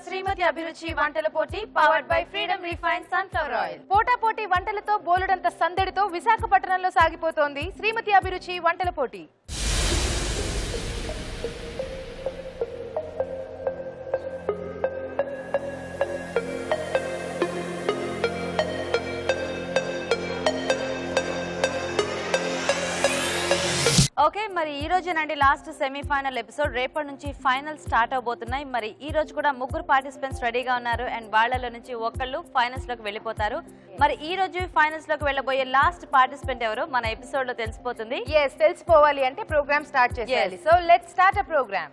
శ్రీమతి అభిరుచి వంటల పోటీ powered by Freedom refined sunflower oil. పోటాపోటీ వంటలతో బోలెడంత సందడితో విశాఖపట్నంలో సాగిపోతోంది శ్రీమతి అభిరుచి వంటల పోటీ. ఓకే, మరి ఈ రోజేనండి లాస్ట్ సెమీఫైనల్ ఎపిసోడ్. రేపటి నుంచి ఫైనల్ స్టార్ట్ అవబోతున్నాయి. మరి ఈ రోజు కూడా ముగ్గురు పార్టిసిపెంట్స్ రెడీగా ఉన్నారు అండ్ వాళ్ళలో నుంచి ఒకళ్ళు ఫైనల్స్ లోకి వెళ్ళిపోతారు. మరి ఈ రోజు ఫైనల్స్ లోకి వెళ్ళబోయే లాస్ట్ పార్టిసిపెంట్ ఎవరో మన ఎపిసోడ్ లో తెలిసిపోతుంది. తెలిసిపోవాలి అంటే ప్రోగ్రామ్ స్టార్ట్ చేయాలి. So let's start a program.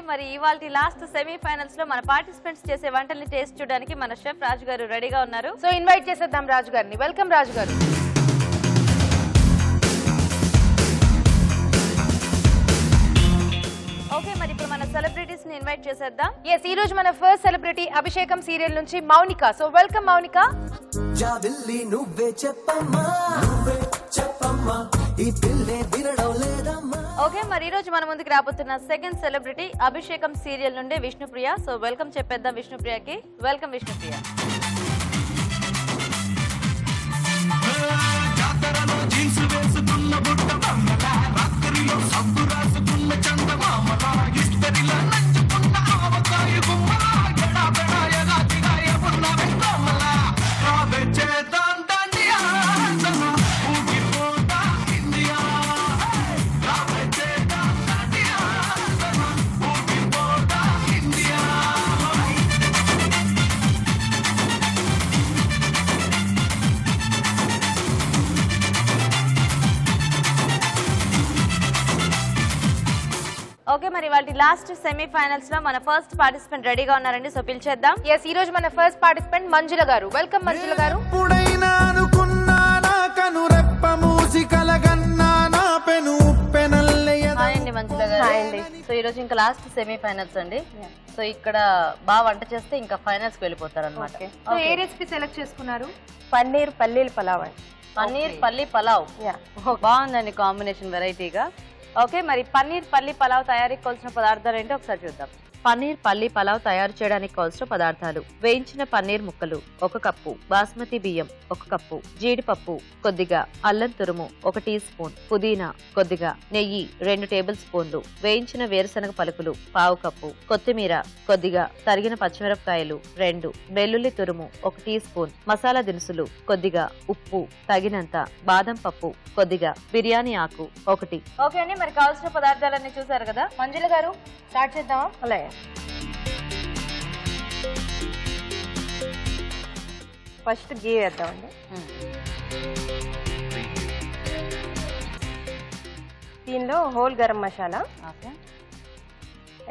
మరి ఇవాల్టి లాస్ట్ సెమీఫైనల్స్ లో మన పార్టిసిపెంట్స్ చేసే వంటల్ని టేస్ట్ చూడడానికి మన షెఫ్ రాజు గారు రెడీగా ఉన్నారు. సో ఇన్వైట్ చేసేద్దాం రాజు గారిని. వెల్కమ్ రాజు గారు. ఓకే, మరి ఇప్పుడు మన సెలబ్రిటీస్ ని ఇన్వైట్ చేసేద్దాం. ఈ రోజు మన ఫస్ట్ సెలబ్రిటీ అభిషేకం సీరియల్ నుంచి Mounika. So welcome Mounika. Okay, మరి ఈ రోజు మన ముందుకు రాబోతున్న సెకండ్ సెలబ్రిటీ అభిషేకం సీరియల్ నుండి విష్ణుప్రియ. సో వెల్కమ్ చెప్పేద్దాం విష్ణుప్రియకి. వెల్కమ్ విష్ణుప్రియ. ఓకే, మరి వాటి లాస్ట్ సెమీఫైనల్స్ లో మన ఫస్ట్ పార్టిసిపెంట్ రెడీగా ఉన్నారండి. సో పిలిచేద్దాం. ఈ రోజు మన ఫస్ట్ పార్టిసిపెంట్ మంజుల గారు. వెల్కమ్ మంజుల గారు. హాయ్ అండి మంజుల గారు. సో ఈ రోజు ఇంకా లాస్ట్ సెమీఫైనల్స్ అండి. సో ఇక్కడ బాగా వంట చేస్తే ఇంకా ఫైనల్స్ కి వెళ్ళిపోతారు అనమాట. సో ఏ రెసిపీ సెలెక్ట్ చేసుకున్నారు? పన్నీర్ పల్లీల పలావ్ అండి. పన్నీర్ పల్లీ పలావ్. బాగుందండి కాంబినేషన్, వెరైటీగా. ఓకే, మరి పన్నీర్ పల్లీ పలావ్ తయారీకి కావాల్సిన పదార్థాలు ఏంటో ఒకసారి చూద్దాం. పన్నీర్ పల్లీ పలావ్ తయారు చేయడానికి కావాల్సిన పదార్థాలు: వేయించిన పన్నీర్ ముక్కలు 1 కప్పు, బాస్మతి బియ్యం 1 కప్పు, జీడిపప్పు కొద్దిగా, అల్లం తురుము 1 టీ స్పూన్, పుదీనా కొద్దిగా, నెయ్యి 2 టేబుల్ స్పూన్లు, వేయించిన వేరుశనగ పలుకులు 1/2 కప్పు, కొత్తిమీర కొద్దిగా, తరిగిన పచ్చిమిరపకాయలు 2, వెల్లుల్లి తురుము 1 టీ స్పూన్, మసాలా దినుసులు కొద్దిగా, ఉప్పు తగినంత, బాదం పప్పు కొద్దిగా, బిర్యానీ ఆకు 1. ఓకే అండి, మరి కావాల్సిన పదార్థాలన్నీ చూసారు కదా. మంజుల గారు స్టార్ట్ చేద్దామా? అలాగే. ఫస్ట్ గీ వేద్దామండి. దీనిలో హోల్ గరం మసాలా,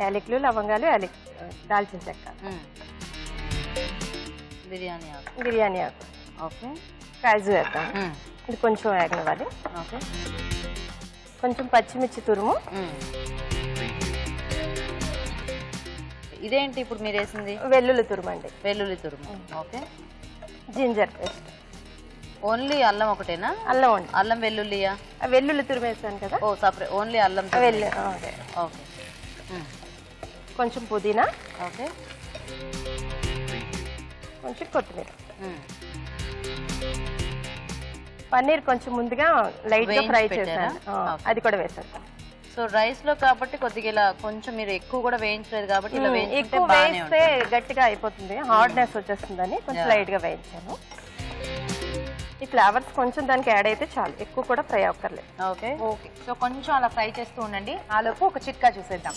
యాలకులు, లవంగాలు, దాల్చిన చెక్క, బిర్యానీ ఆకు, ఓకే, కాజు వేద్దాం. ఇది కొంచెం వేగనివ్వాలి. ఓకే, కొంచెం పచ్చిమిర్చి తురుము. ఇదేంటి ఇప్పుడు మీరు వేసింది? వెల్లుల్లి తురుము అండి. వెల్లుల్లి తురుము. Okay, ginger paste. ఓన్లీ అల్లం ఒకటేనా? అల్లం అండి. అల్లం వెల్లుల్లియా? వెల్లుల్లి తురుము వేసాను కదా. ఓ సపరేట్, ఓన్లీ అల్లం. ఓకే. ఓకే, కొంచెం పుదీనా. ఓకే, కొంచెం కొత్తిమీర. పన్నీర్ కొంచెం ముందుగా లైట్ గా ఫ్రై చేశాను, అది కూడా వేసాను. సో రైస్ లో కాబట్టి కొద్దిగా ఇలా కొంచెం మీరు ఎక్కువ కూడా వేయించలేదు కాబట్టి ఇలా ఎక్కువ వేస్తే గట్టిగా అయిపోతుంది, హార్డ్నెస్ వచ్చేస్తుందని కొంచెం లైట్ గా వేయించాను. ఈ ఫ్లేవర్స్ కొంచెం దానికి యాడ్ అయితే చాలు, ఎక్కువ కూడా ఫ్రై అవ్వక్కర్లేదు. ఓకే ఓకే, సో కొంచెం అలా ఫ్రై చేస్తూ ఉండండి. ఆలోపు ఒక చిట్కా చూసేద్దాం.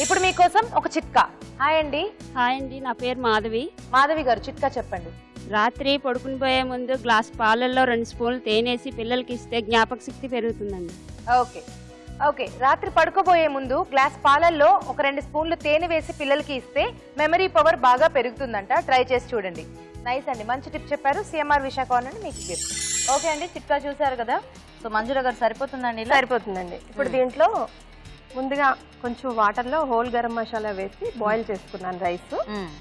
ఇప్పుడు మీకోసం ఒక చిట్కా. హాయ్ అండి. హాయ్ అండి, నా పేరు మాధవి. మాధవి గారు, చిట్కా చెప్పండి. రాత్రి పడుకుని పోయే ముందు గ్లాస్ పాలల్లో 2 స్పూన్లు తేనేసి పిల్లలకి ఇస్తే జ్ఞాపక శక్తి పెరుగుతుందండి. ఓకే ఓకే, రాత్రి పడుకోబోయే ముందు గ్లాస్ పాలల్లో ఒక 2 స్పూన్లు తేనె వేసి పిల్లలకి ఇస్తే మెమరీ పవర్ బాగా పెరుగుతుందంట. ట్రై చేసి చూడండి. నైస్ అండి, మంచి టిప్ చెప్పారు. సిఎంఆర్ విశాఖ నుండి మీకు గిఫ్ట్. ఓకే అండి, చిట్కా చూసారు కదా. సో మంజుల గారు సరిపోతుందండి? సరిపోతుందండి. ఇప్పుడు దీంట్లో ముందుగా కొంచెం వాటర్లో హోల్ గరం మసాలా వేసి బాయిల్ చేసుకున్నాను రైస్,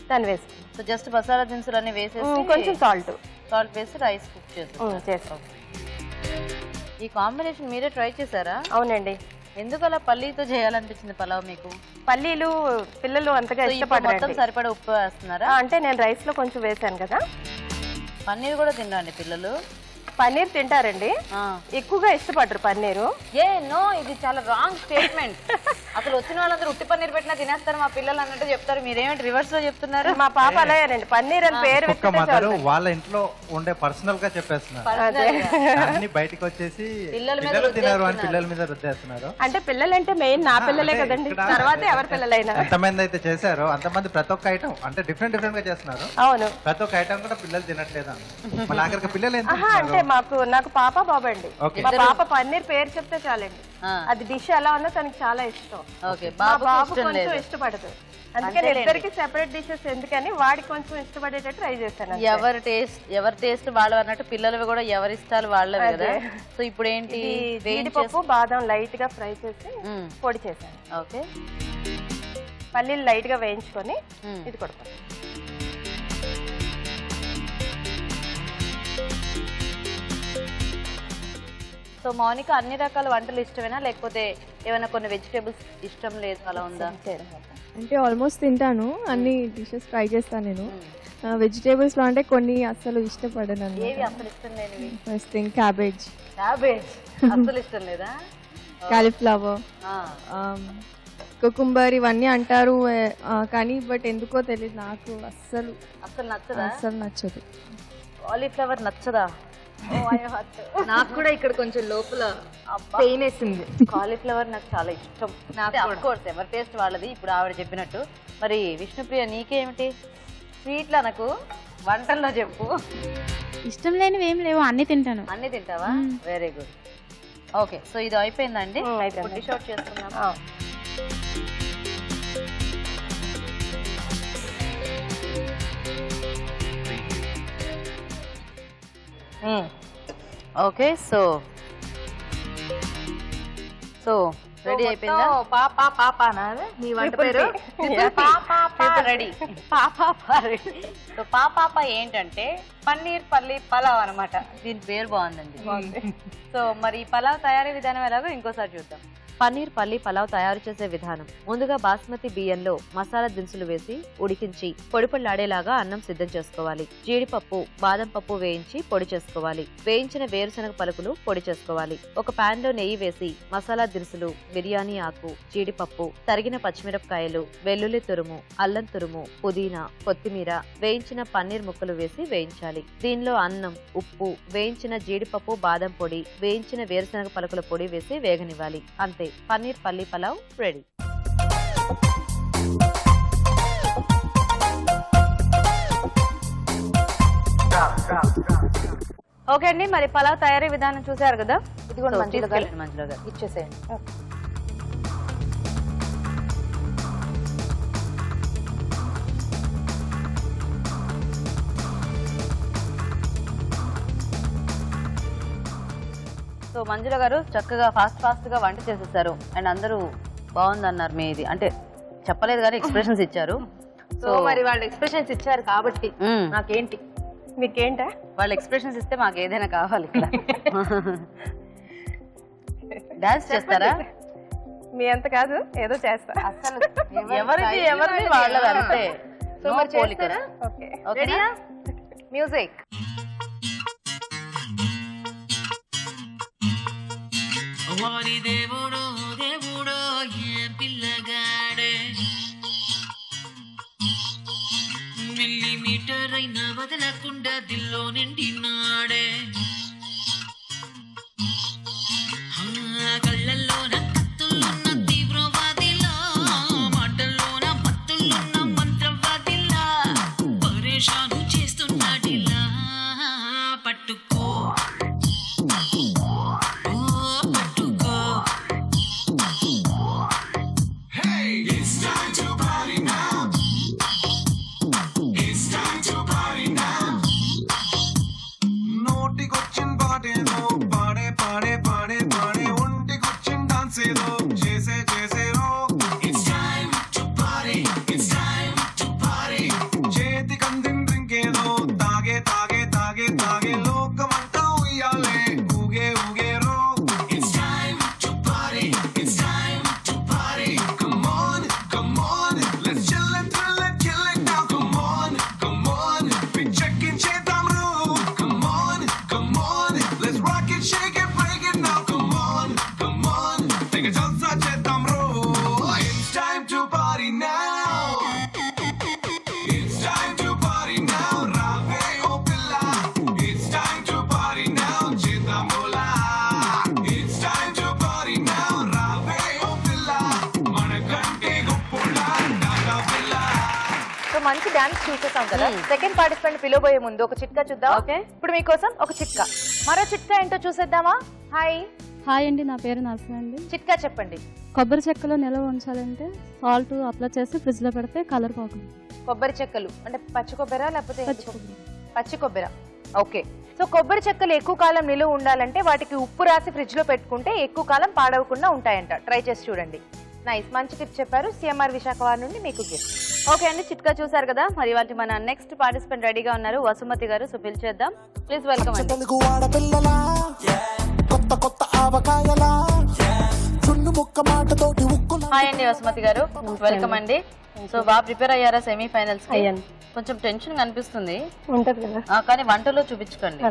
దాన్ని వేసుకున్నాను. సో జస్ట్ మసాలా దినుసులు అన్ని వేసేసి కొంచెం సాల్ట్ వేసి రైస్ కుక్ చేస్తాం. ఈ కాంబినేషన్ మీరే ట్రై చేశారా? అవునండి. ఎందుకు అలా పల్లీతో చేయాలనిపించింది పలావ్ మీకు? పల్లీలు పిల్లలు అంతగా ఇష్టపడరు. సరిపడా ఉప్పు వేస్తున్నారా? అంటే నేను రైస్ లో కొంచెం వేసాను కదా. పన్నీర్ కూడా తినండి పిల్లలు. పన్నీర్ తింటారండి, ఎక్కువగా ఇష్టపడరు పన్నీరు. నో, ఇది చాలా రాంగ్ స్టేట్మెంట్. అసలు వచ్చిన వాళ్ళందరూ ఉట్టి పన్నీర్ పెట్టినా తినేస్తారు మా పిల్లలు అన్నట్టు చెప్తారు. మీరేమిటి రివర్స్ లో చెప్తున్నారు? మా పాప అలాగేనండి, పన్నీర్ అని పేరు వాళ్ళ ఇంట్లో ఉండే పర్సనల్ గా చెప్పేస్తున్నారు. అన్ని బయటకు వచ్చేసి పిల్లలు తినారు అని పిల్లల మీద రుద్దేస్తున్నారు. అంటే పిల్లలంటే మెయిన్ నా పిల్లలే కదండి, తర్వాత ఎవరి పిల్లలైనా. ఎంతమంది అయితే చేశారో అంతమంది ప్రతి ఒక్క ఐటమ్ అంటే డిఫరెంట్ గా చేస్తున్నారు. అవును, ప్రతి ఒక్క ఐటమ్ కూడా పిల్లలు తినట్లేదు. మళ్ళీ ఆఖరికి పిల్లలు అంటే నాకు పాప బాబు అండి. మా పాప పన్నీర్ పేరు చెప్తే చాలండి, అది డిష్ ఎలా ఉన్నా తనకి చాలా ఇష్టం. బాబు కొంచెం ఇష్టపడదు, అందుకని ఇద్దరికి సెపరేట్ డిషెస్ ఎందుకని వాడికి కొంచెం ఇష్టపడేటట్టు ట్రై చేశాను. ఎవరి టేస్ట్ వాళ్ళు అన్నట్టు పిల్లలవి కూడా ఎవరి ఇష్టాలు వాళ్ళవి కదా. సో ఇప్పుడు ఏంటి? జీడిపప్పు బాదం లైట్ గా ఫ్రై చేసి పొడి చేశాను. ఓకే, పల్లీలు లైట్ గా వేయించుకొని ఇది కొడతాను. సో మౌనిక, అన్ని రకాల వంటలు ఇష్టమేనా, లేకపోతే ఏమైనా కొన్ని వెజిటేబుల్స్ ఇష్టం లేదు అలా ఉందా? అంటే ఆల్మోస్ట్ తింటాను, అన్ని డిషెస్ ట్రై చేస్తాను నేను. వెజిటేబుల్స్ లో అంటే కొన్ని అసలు ఇష్టపడను. ఏవి అసలు ఇష్టం లేనివి? ఫస్ట్ థింగ్ క్యాబేజ్ అసలు ఇష్టం లేదా? కాలీఫ్లవర్, కుకుంబర్ ఇవన్నీ అంటారు కానీ బట్ ఎందుకో తెలియదు నాకు అస్సలు నచ్చదు. కాలీఫ్లవర్ నచ్చదా? నాకు కూడా ఇక్కడ కొంచెం లోపల పెయిన్ వేసింది. కాలీఫ్లవర్ నాకు చాలా ఇష్టం. ఆఫ్ కోర్స్ ఎవరి టేస్ట్ వాళ్ళది, ఇప్పుడు ఆవిడ చెప్పినట్టు. మరి విష్ణుప్రియ, నీకేమిటి స్వీట్లా? నాకు వంటల్లో చెప్పు. ఇష్టం లేనివి ఏం లేవు, అన్ని తింటాను. అన్ని తింటావా? Very good. ఓకే, సో ఇది అయిపోయిందండి. డిష్ అవుట్ చేసుకున్నాం. ఓకే, సో రెడీ అయిపోయిందా? నీ వంట పేరు రెడీ. పాపా ఏంటంటే పన్నీర్ పల్లి పలావ్ అనమాట. దీని పేరు బాగుందండి. సో మరి పలావ్ తయారీ విధానం ఎలాగో ఇంకోసారి చూద్దాం. పన్నీర్ పల్లి పలావ్ తయారు చేసే విధానం. ముందుగా బాస్మతి బియ్యంలో మసాలా దినుసులు వేసి ఉడికించి పొడిపొళ్ళాడేలాగా అన్నం సిద్ధం చేసుకోవాలి. జీడిపప్పు, బాదం పప్పు వేయించి పొడి చేసుకోవాలి. వేయించిన వేరుశనగ పలుకులు పొడి చేసుకోవాలి. ఒక పాన్ లో నెయ్యి వేసి మసాలా దినుసులు, బిర్యానీ ఆకు, జీడిపప్పు, తరిగిన పచ్చిమిరపకాయలు, వెల్లుల్లి తురుము, అల్లం తురుము, పుదీనా, కొత్తిమీర, వేయించిన పన్నీర్ ముక్కలు వేసి వేయించాలి. దీనిలో అన్నం, ఉప్పు, వేయించిన జీడిపప్పు, బాదం పొడి, వేయించిన వేరుశనగ పలుకుల పొడి వేసి వేగనివ్వాలి. అంతే, పన్నీర్ పల్లి పలావ్ రెడీ. ఓకే అండి, మరి పలావ్ తయారీ విధానం చూసారు కదా. ఇదిగోండి మంజుల గారు, ఇచ్చేసేయండి. సో మంజుల గారు చక్కగా ఫాస్ట్ గా వంట చేసేసారు. అండ్ అందరూ బాగుందన్నారు. మీది అంటే చెప్పలేదు కానీ ఎక్స్ప్రెషన్స్ ఇచ్చారు. సో మరి వాళ్ళు ఎక్స్ప్రెషన్స్ ఇచ్చారు కాబట్టి నాకేంటి, మీకేంటా? వాళ్ళు ఎక్స్ప్రెషన్స్ ఇస్తే మాకు ఏదైనా కావాలి. ఇక్కడ డాన్స్ చేస్తారా? మీ అంత కాదు, ఏదో చేస్తా. అసలు ఎవరిది వాళ్ళది అంతే. సో మరి చేస్తారా? Okay, music. వారి దేవుడో దేవుడో ఏం పిల్లగాడే, మిల్లీమీటర్ అయినా వదలకుండా దిల్లో నిండినాడే, కళ్ళల్లో తీవ్రవాదిలో మాట మంచి డాన్స్ చూసేసాం కదా. సెకండ్ పార్టిసిపెంట్ పిలవబోయే ముందు ఒక చిట్కా చూద్దాం. ఓకే, ఇప్పుడు మీకోసం ఒక చిట్కా. మరో చిట్కా ఏంటో చూసేద్దామా? హాయ్ అండి, నా పేరు నర్సరీ అండి. చిట్కా చెప్పండి. కొబ్బరి చెక్కలో నిల్వ ఉంచాలంటే సాల్ట్ అప్లై చేసి ఫ్రిడ్జ్ లో పెడితే కలర్ పోకుండా. కొబ్బరి చెక్కలు అంటే పచ్చి కొబ్బరా లేకపోతే పచ్చి కొబ్బరా? ఓకే. సో కొబ్బరి చెక్కలు ఎక్కువ కాలం నిలువ ఉండాలంటే వాటికి ఉప్పు రాసి ఫ్రిడ్జ్ లో పెట్టుకుంటే ఎక్కువ కాలం పాడవకుండా ఉంటాయంట. ట్రై చేసి చూడండి. నైస్, మంచి టిప్ చెప్పారు. సిఎంఆర్ విశాఖవారి నుండి మీకు గిఫ్ట్. ఓకే అండి, చిట్కా చూసారు కదా. మరి వాటి మన నెక్స్ట్ పార్టిసిపెంట్ రెడీగా ఉన్నారు, వసుమతి గారు. సో పిలిచేద్దాం. ప్లీజ్ వెల్కమ్ అండి. హాయ్ అండి వసుమతి గారు, వెల్కమ్ అండి. సో బాగా ప్రిపేర్ అయ్యారా సెమీఫైనల్స్ కి? కొంచెం టెన్షన్ కనిపిస్తుంది కానీ వంటలో చూపించుకోండి.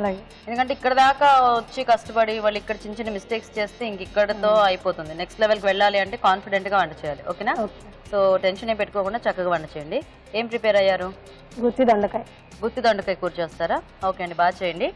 ఎందుకంటే ఇక్కడ దాకా వచ్చి కష్టపడి వాళ్ళు ఇక్కడ చిన్న చిన్న మిస్టేక్స్ చేస్తే ఇంక ఇక్కడతో అయిపోతుంది. నెక్స్ట్ లెవెల్ కి వెళ్ళాలి అంటే కాన్ఫిడెంట్ గా వంట చేయాలి. ఓకేనా? సో టెన్షన్ ఏం పెట్టుకోకుండా చక్కగా వంట చేయండి. ఏం ప్రిపేర్ అయ్యారు? గుత్తి దొండకాయ కూర చేస్తారా? ఓకే అండి, బాగా చేయండి.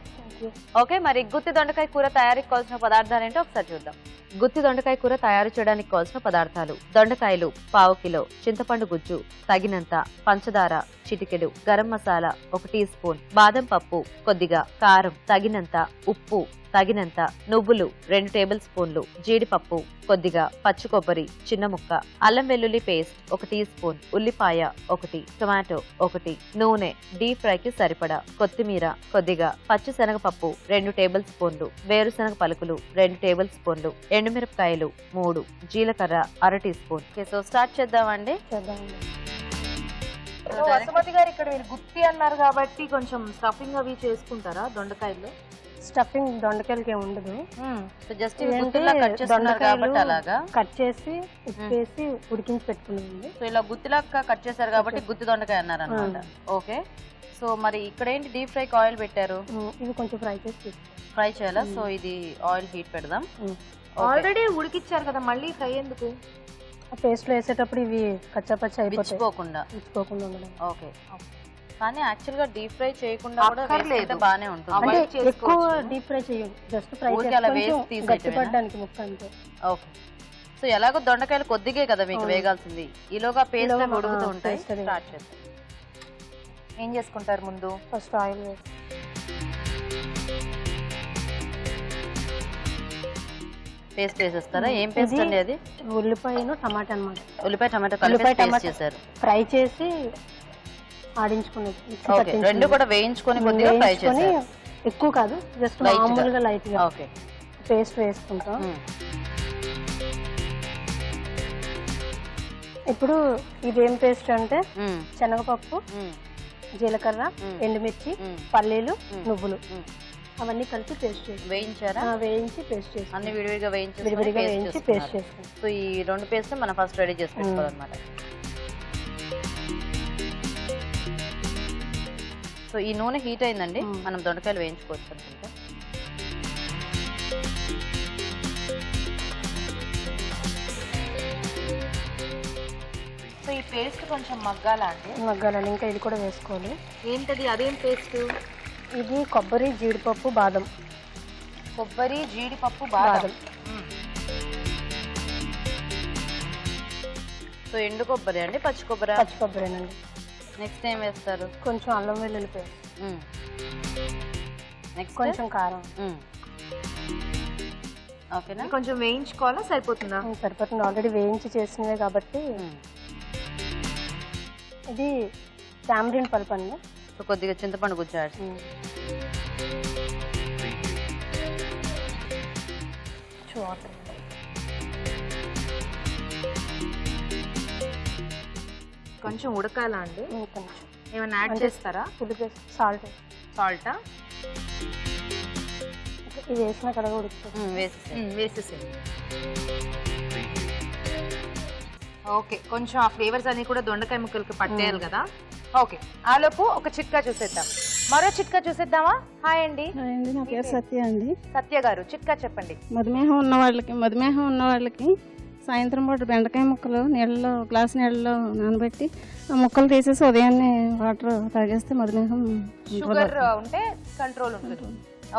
ఓకే, మరి గుత్తి దొండకాయ కూర తయారీకి కావాల్సిన పదార్థాలు ఏంటో ఒకసారి చూద్దాం. గుత్తి దొండకాయ కూర తయారు చేయడానికి కావాల్సిన పదార్థాలు: దొండకాయలు పావు కిలో, చింతపండు గుజ్జు తగినంత, పంచదార చిటికెడు, గరం మసాలా 1 టీ స్పూన్, బాదం పప్పు కొద్దిగా, కారం తగినంత, ఉప్పు తగినంత, నువ్వులు 2 టేబుల్ స్పూన్లు, జీడిపప్పు కొద్దిగా, పచ్చి కొబ్బరి చిన్న ముక్క, అల్లం వెల్లుల్లి పేస్ట్ 1 టీ స్పూన్, ఉల్లిపాయ 1, టొమాటో 1, నూనె డీప్ ఫ్రైకి సరిపడా, కొత్తిమీర కొద్దిగా, పచ్చి శనగపప్పు 2 టేబుల్ స్పూన్లు, వేరుశనగ పలుకులు 2 టేబుల్ స్పూన్లు, ఎండుమిరపకాయలు 3, జీలకర్ర 1/2 టీ స్పూన్. సో స్టార్ట్ చేద్దామండి. వసుమతి గారు, ఇక్కడ మీరు గుత్తి అన్నారు కాబట్టి కొంచెం స్టఫింగ్ అవి చేసుకుంటారా దొండకాయలు? స్టఫింగ్ దొండకాయలకి ఏమి ఉండదు. జస్ట్ అలాగా కట్ చేసి ఉప్పేసి ఉడికించి పెట్టుకున్నామండి. సో ఇలా గుత్తిలాగా కట్ చేశారు కాబట్టి గుత్తి దొండకాయ అన్నారు అనమాట. ఓకే, సో మరి ఇక్కడ ఏంటి డీప్ ఫ్రైకి ఆయిల్ పెట్టారు? ఇవి కొంచెం ఫ్రై చేయాలా? సో ఇది ఆయిల్ హీట్ పెడదాం. ఆల్రెడీ ఉడికిచ్చారు కదా, మళ్ళీ ఫ్రై ఎందుకు? పేస్ట్ లో వేసేటప్పుడు ఇవి కచ్చాపచ్చ అయిపోకుండా ఉండడం. ఓకే, కానీ యాక్చువల్ గా డీప్ ఫ్రై చేయకుండా కూడా వేస్తే బానే ఉంటుంది. ఎక్కువ డీప్ ఫ్రై చేయండి, జస్ట్ ఫ్రై గట్టిపడడానికి ముక్క అంతే. ఓకే, సో ఎలాగో దొండకాయలు కొద్దిగే కదా మీకు వేగాల్సింది, ఈలోగా పేస్ట్ ఉడుకుతూ ఉంటాయి. స్టార్ట్ చేద్దాం. ఏం చేసుకుంటారు ముందు? ఫస్ట్ ఆయిల్ వేసి పేస్ట్ వేసేస్తారా? ఏం పేస్ట్ అండి అది? ఉల్లిపాయను టమాటా అన్నమాట. ఉల్లిపాయ టమాటా కలిపి పేస్ట్ చేశారు. ఫ్రై చేసి ఆడించుకునేది. ఓకే, రెండు కూడా వేయించుకొని కొద్దిగా ఫ్రై చేశారు. ఎక్కువ కాదు, జస్ట్ మామూలుగా లైట్ గా. ఓకే, పేస్ట్ వేసుకుంటాం. ఇప్పుడు ఇదేం పేస్ట్ అంటే శనగపప్పు, జీలకర్ర, ఎండుమిర్చి, పల్లీలు, నువ్వులు అవన్నీ కలిపి పేస్ట్ చేసి వేయించారా? వేయించి పేస్ట్ చేసి అన్ని విడివిడిగా వేయించి పేస్ట్ చేసుకుంటాం. సో ఈ 2 పేస్ట్ మనం ఫస్ట్ రెడీ చేసి పెట్టుకోవాలన్నమాట. సో ఈ నూనె హీట్ అయిందండి, మనం దొండకాయలు వేయించుకోవచ్చు అనుకుంటా. సో ఈ పేస్ట్ కొంచెం మగ్గాలండి. ఇంకా ఇది కూడా వేసుకోవాలి. ఏంటది? అదేం పేస్ట్? ఇది కొబ్బరి, జీడిపప్పు, బాదం. కొబ్బరి, జీడిపప్పు, బాదం. సో ఎండు కొబ్బరి అండి, పచ్చి కొబ్బరి? పచ్చి కొబ్బరేనండి. నెక్స్ట్ ఏం వేస్తారు? కొంచెం అల్లం వెల్లుల్లి పేస్ట్, నెక్స్ట్ కొంచెం కారం. ఓకేనా? కొంచెం వేయించుకోవాలా? సరిపోతుందా? సరిపోతుంది, ఆల్రెడీ వేయించి చేసినవే కాబట్టి. ఇది టామరిన్ పల్ప్ అండి. సో కొద్దిగా చింతపండు గుజ్జు. కొంచెం ఉడకాలా అండి? ఏమైనా యాడ్ చేస్తారా? సాల్టా? ఇది వేసిన కడగ ఉడుకుతుంది. వేసేసేయండి. ఓకే, కొంచెం ఆ ఫ్లేవర్స్ అన్ని కూడా దొండకాయ ముక్కలకి పట్టేయాలి కదా. ఓకే, ఆలోపు ఒక చిట్కా చూసేద్దాం. మరో చిట్కా చూసేద్దామా? హాయ్ అండి. నా పేరు సత్య అండి. సత్య గారు, చిట్కా చెప్పండి. మధుమేహం ఉన్న వాళ్ళకి సాయంత్రం పూట బెండకాయ ముక్కలు గ్లాస్ నీళ్ళలో నానబెట్టి ఆ ముక్కలు తీసేసి ఉదయాన్నే వాటర్ తాగేస్తే మధుమేహం షుగర్ ఉంటే కంట్రోల్ ఉంటుంది.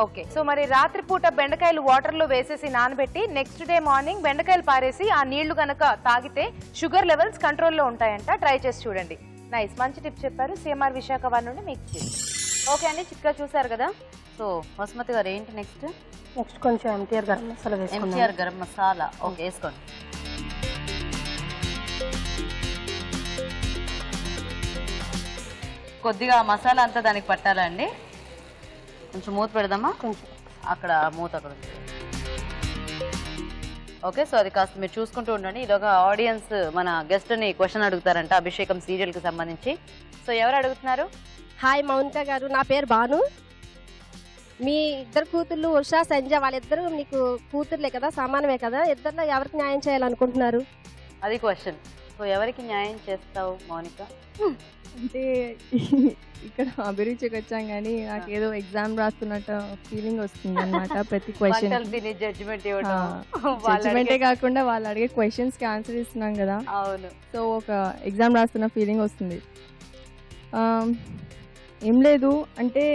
ఓకే, సో మరి రాత్రిపూట బెండకాయలు వాటర్ లో వేసేసి నానబెట్టి నెక్స్ట్ డే మార్నింగ్ బెండకాయలు పారేసి ఆ నీళ్లు గనక తాగితే షుగర్ లెవెల్స్ కంట్రోల్లో ఉంటాయంట. ట్రై చేసి చూడండి. నైస్, మంచి టిప్ చెప్పారు. సిఎంఆర్ విశాఖ వారి నుండి మీకు గిఫ్ట్. ఓకే అండి, చిట్కా చూసారు కదా. సో వసుమతి గారు ఏంటి నెక్స్ట్? నెక్స్ట్ కొంచెం ఎంటీఆర్ గరం మసాలా వేసుకుందాం. ఎంటీఆర్ గరం మసాలా, ఓకే వేసుకోండి. కొద్దిగా మసాలా అంతా దానికి పట్టాలా అండి? కొంచెం మూత పెడదామా? కొంచెం అక్కడ మూత అక్కడ ఉంది. ఓకే, సో అది కాస్త మీరు చూసుకుంటూ ఉండండి. ఇలాగా ఆడియన్స్ మన గెస్ట్ని క్వశ్చన్ అడుగుతారంట అభిషేకం సీరియల్కి సంబంధించి. సో ఎవరు అడుగుతున్నారు? హాయ్ మౌనిక గారు, నా పేరు భాను. మీ ఇద్దరు కూతుర్లు ఉషా సంజ, వాళ్ళిద్దరూ మీకు కూతుర్లే కదా, సమానమే కదా, ఇద్దరిలో ఎవరికి న్యాయం చేయాలనుకుంటున్నారు? అది క్వశ్చన్. సో ఎవరికి న్యాయం చేస్తావు మౌనిక? అంటే ఇక్కడ అభిరుచికి వచ్చాం కానీ నాకు ఏదో ఎగ్జామ్ రాస్తున్నట్టు ఫీలింగ్ వస్తుంది అనమాట ప్రతి క్వశ్చన్. జడ్జిమెంటే కాకుండా వాళ్ళు అడిగే క్వశ్చన్స్ కి ఆన్సర్ ఇస్తున్నాం కదా. అవును. సో ఒక ఎగ్జామ్ రాస్తున్న ఫీలింగ్ వస్తుంది. ఏం లేదు అంటే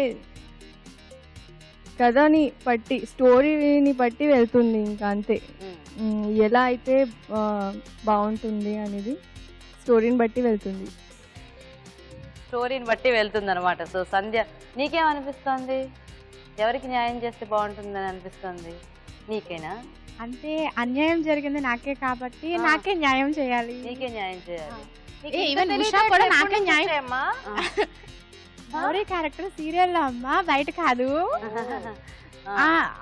కథని బట్టి, స్టోరీని బట్టి వెళ్తుంది, ఇంకా అంతే. ఎలా అయితే బాగుంటుంది అనేది స్టోరీని బట్టి వెళ్తుంది. స్టోరీని బట్టి వెళ్తుంది అనమాట. సో సంధ్య, నీకేమనిపిస్తుంది? ఎవరికి న్యాయం చేస్తే బాగుంటుందని అనిపిస్తుంది? నీకేనా? అంటే అన్యాయం జరిగింది నాకే కాబట్టి నాకే న్యాయం చేయాలి. నీకే న్యాయం చేయాలి. ఈవెన్ ఉషా కూడా నాకే న్యాయం. గౌరీ క్యారెక్టర్ సీరియల్లో అమ్మా, బయట కాదు.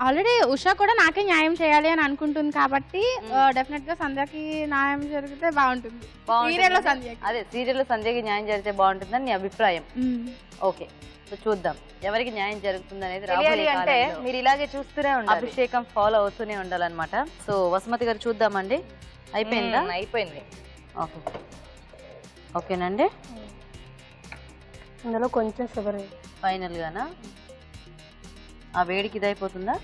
ఆల్రెడీ ఉషా కూడా నాకే న్యాయం చేయాలి అని అనుకుంటుంది కాబట్టి డెఫినెట్ గా సంధ్యకి న్యాయం జరిగితే బాగుంటుంది. సీరియల్లో సంధ్యకి, అదే సీరియల్లో సంధ్యకి న్యాయం జరిగితే బాగుంటుందని నీ అభిప్రాయం. ఓకే, సో చూద్దాం ఎవరికి న్యాయం జరుగుతుంది అనేది. అంటే మీరు ఇలాగే చూస్తూనే ఉండాలి, అభిషేకం ఫాలో అవుతూనే ఉండాలన్నమాట. సో వసుమతి గారు చూద్దామండి. అయిపోయిందా? అయిపోయింది. ఓకే, ఓకేనండి. ఇందులో కొంచెం షుగర్ ఫైనల్ గానా? ఆ వేడికి ఇదైపోతుందా?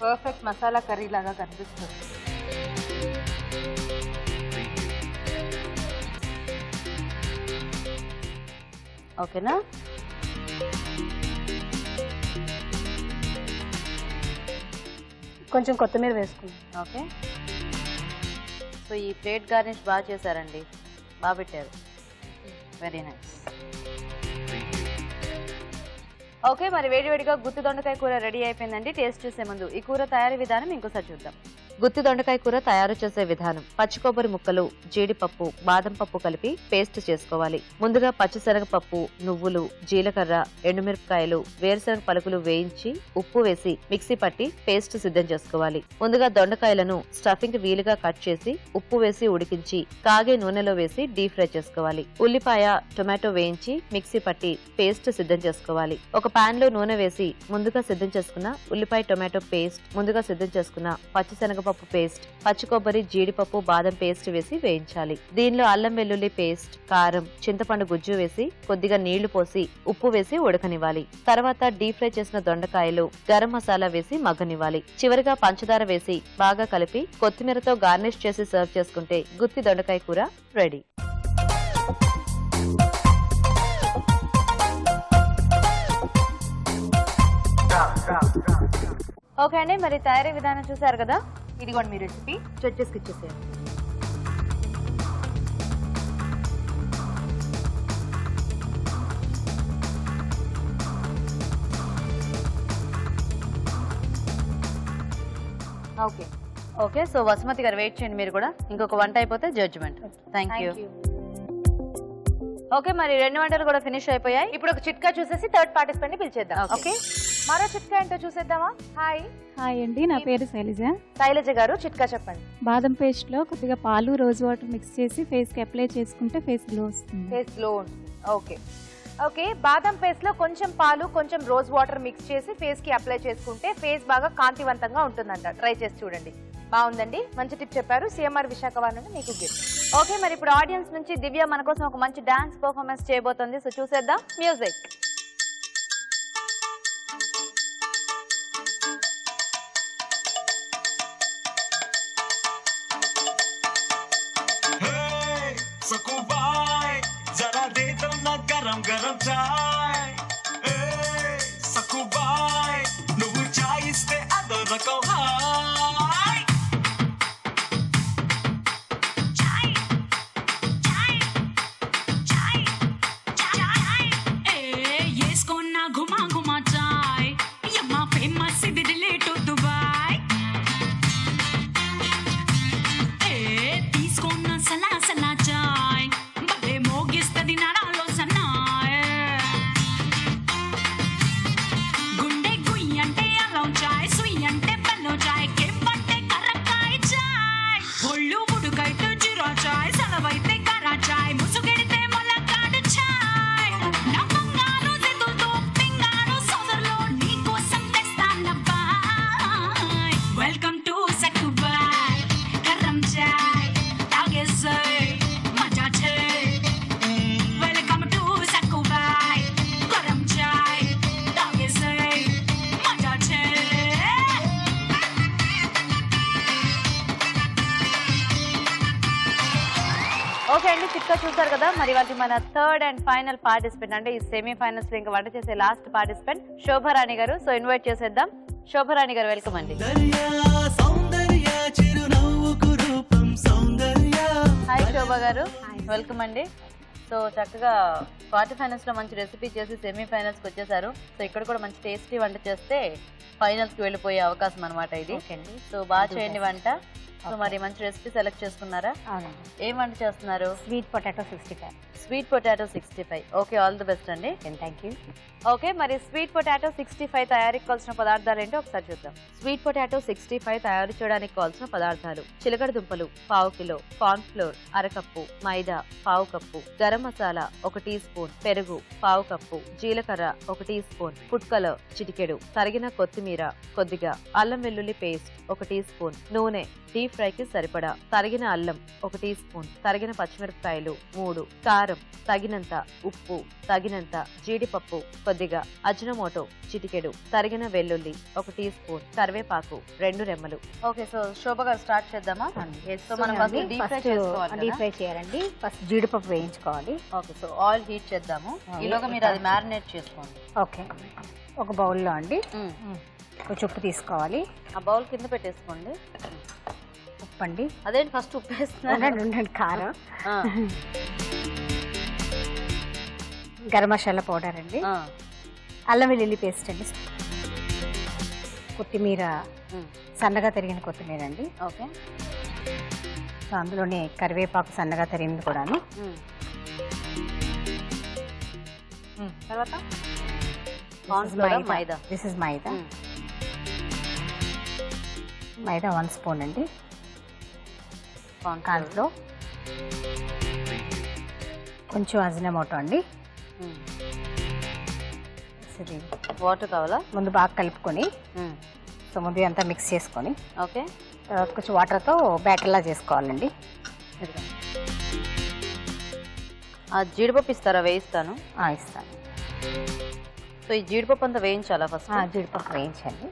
పర్ఫెక్ట్ మసాలా కర్రీ లాగా కనిపిస్తుంది. ఓకేనా? కొంచెం కొత్తిమీర వేసుకుందాం. ఓకే, సో ఈ ప్లేట్ గార్నిష్ బాగా చేశారండి, బాగా పెట్టారు. Very nice. ఓకే, మరి వేడివేడిగా గుత్తి దొండకాయ కూర రెడీ అయిపోయిందండి. టేస్ట్ చూసే ముందు ఈ కూర తయారీ విధానం ఇంకోసారి చూద్దాం. గుత్తి దొండకాయ కూర తయారు చేసే విధానం: పచ్చి కొబ్బరి ముక్కలు, జీడిపప్పు, బాదం పప్పు కలిపి పేస్ట్ చేసుకోవాలి. ముందుగా పచ్చిశనగపప్పు, నువ్వులు, జీలకర్ర, ఎండుమిరపకాయలు, వేరుశనగ పలుకులు వేయించి ఉప్పు వేసి మిక్సీ పట్టి పేస్ట్ సిద్ధం చేసుకోవాలి. ముందుగా దొండకాయలను స్టఫింగ్ వీలుగా కట్ చేసి ఉప్పు వేసి ఉడికించి కాగే నూనెలో వేసి డీప్ ఫ్రై చేసుకోవాలి. ఉల్లిపాయ, టొమాటో వేయించి మిక్సీ పట్టి పేస్ట్ సిద్ధం చేసుకోవాలి. ఒక పాన్ లో నూనె వేసి ముందుగా సిద్ధం చేసుకున్న ఉల్లిపాయ, టొమాటో పేస్ట్, ముందుగా సిద్ధం చేసుకున్న పచ్చిశనగపప్పు పేస్ట్, పచ్చి కొబ్బరి, జీడిపప్పు, బాదం పేస్ట్ వేసి వేయించాలి. దీనిలో అల్లం వెల్లుల్లి పేస్ట్, కారం, చింతపండు గుజ్జు వేసి కొద్దిగా నీళ్లు పోసి ఉప్పు వేసి ఉడకనివ్వాలి. తర్వాత డీప్ ఫ్రై చేసిన దొండకాయలు, గరం మసాలా వేసి మగ్గనివ్వాలి. చివరిగా పంచదార వేసి బాగా కలిపి కొత్తిమీరతో గార్నిష్ చేసి సర్వ్ చేసుకుంటే గుత్తి దొండకాయ కూర రెడీ. ఓకే అండి, మరి తయారీ విధానం చూసారు కదా. ఇదిగోండి మీ రెసిపీ, జడ్జెస్కి ఇచ్చేసేయండి. ఓకే ఓకే, సో వసుమతి గారు వెయిట్ చేయండి మీరు కూడా. ఇంకొక వంట అయిపోతే జడ్జిమెంట్. Thank you. ఓకే, మరి 2 వంటలు కూడా ఫినిష్ అయిపోయాయి. ఇప్పుడు ఒక చిట్కా చూసేసి థర్డ్ పార్టిసిపెంట్ ని పిలిచేద్దాం. ఓకే, మరో చిట్కా ఏంటో చూసేద్దామా? హాయ్. హాయ్ అండి, నా పేరు శైలజ. శైలజ గారు, చిట్కా చెప్పండి. బాదం పేస్ట్ లో కొద్దిగా పాలు, రోజ్ వాటర్ మిక్స్ చేసి ఫేస్ కి అప్లై చేసుకుంటే ఫేస్ గ్లో వస్తుంది. ఫేస్ గ్లో ఉంటుంది. ఓకే ఓకే, బాదం పేస్ట్ లో కొంచెం పాలు, కొంచెం రోజ్ వాటర్ మిక్స్ చేసి ఫేస్ కి అప్లై చేసుకుంటే ఫేస్ బాగా కాంతివంతంగా ఉంటుందంట. ట్రై చేసి చూడండి. బాగుందండి, మంచి టిప్ చెప్పారు. సిఎంఆర్ విశాఖ వారి నుండి మీకు గిఫ్ట్. ఓకే, మరి ఇప్పుడు ఆడియన్స్ నుంచి దివ్య మన కోసం ఒక మంచి డాన్స్ పర్ఫార్మెన్స్ చేయబోతుంది. సో చూసేద్దాం. మ్యూజిక్. गरम गरम चाय सकुबाई నువ్వు చాయ్ ఇస్తే అదో రకం హాయ్ చిట్కా చూసారు కదా. మరి వాళ్ళకి మన థర్డ్ అండ్ ఫైనల్ పార్టిసిపెంట్ అంటే ఈ సెమీఫైనల్స్ లో ఇంకా వంట చేసే లాస్ట్ పార్టిసిపెంట్ శోభారాణి గారు. సో ఇన్వైట్ చేసేద్దాం. శోభారాణి గారు వెల్కమ్ అండి. హాయ్ శోభా గారు, వెల్కమ్ అండి. సో చక్కగా క్వార్టర్ ఫైనల్స్ లో మంచి రెసిపీ చేసి సెమీఫైనల్స్ కి వచ్చేసారు. సో ఇక్కడ కూడా మంచి టేస్టీ వంట చేస్తే ఫైనల్స్ కి వెళ్ళిపోయే అవకాశం అనమాట ఇది. సో బాగా చేయండి వంట. సో మరి మంచి రెసిపీ సెలెక్ట్ చేసుకున్నారా? ఏం వంట చేస్తున్నారు? Sweet potato 65. Sweet potato 65. Okay, all the best అండి. Thank you. ఓకే, మరి స్వీట్ పొటాటో 65 తయారీకి కావాల్సిన పదార్థాలు ఏంటో ఒకసారి చూద్దాం. స్వీట్ పొటాటో 65 తయారు చేయడానికి కావాల్సిన పదార్థాలు: చిలకడ దుంపలు పావు కిలో, కార్న్ ఫ్లోర్ అరకప్పు, మైదా పావు cup, garam masala 1 teaspoon, పెరుగు పావు కప్పు, జీలకర్ర 1 టీ స్పూన్, ఫుడ్ కలర్ చిటికెడు, తరిగిన కొత్తిమీర కొద్దిగా, అల్లం వెల్లుల్లి పేస్ట్ 1 టీ స్పూన్, నూనె డీప్ ఫ్రైకి సరిపడా, తరిగిన అల్లం 1 టీ స్పూన్, తరిగిన పచ్చిమిరపకాయలు 3, కారం తగినంత, ఉప్పు తగినంత, జీడిపప్పు కొద్దిగా, అజినోమోటో చిటికెడు, తరిగిన వెల్లుల్లి 1 టీ స్పూన్, కరివేపాకు 2 రెమ్మలు. ఓకే, సో శోభ గారు స్టార్ట్ చేద్దామా? సో మనం ఫస్ట్ డీప్ ఫ్రై చేసుకోవాలి. డీప్ ఫ్రై చేయాలండి. ఫస్ట్ జీడిపప్పు వేయించుకోవాలి. ఓకే, సో ఆయిల్ హీట్ చేద్దాము. ఈలోగా మీరు అది మ్యారినేట్ చేసుకోండి. ఓకే, ఒక బౌల్లో అండి కొంచెం ఉప్పు తీసుకోవాలి. ఆ బౌల్ కింద పెట్టేసుకోండి. ఉప్పు అండి. అదేంటి ఫస్ట్ ఉప్పు వేస్తున్నాను? ఉండండి. కారం, గరం మసాలా పౌడర్ అండి, అల్లం వెల్లుల్లి పేస్ట్ అండి, కొత్తిమీర సన్నగా తరిగిన కొత్తిమీర అండి. ఓకే, సో అందులోనే కరివేపాకు సన్నగా తరిగింది కూడాను. తర్వాత maida. This is maida. Maida 1 spoon అండి. కార్న్ ఫ్లోర్ కొంచెం అజినోమోటో అండి. వాటర్ కావాలా? ముందు బాగా కలుపుకొని, సో ముందు అంతా మిక్స్ చేసుకొని, ఓకే, తర్వాత కొంచెం వాటర్తో బ్యాటర్లా చేసుకోవాలండి. జీడిపప్పు ఇస్తారా? వేయిస్తాను. ఇస్తాను. సో ఈ జీడిపప్పు అంతా వేయించాలా ఫస్ట్? జీడిపప్పు వేయించండి.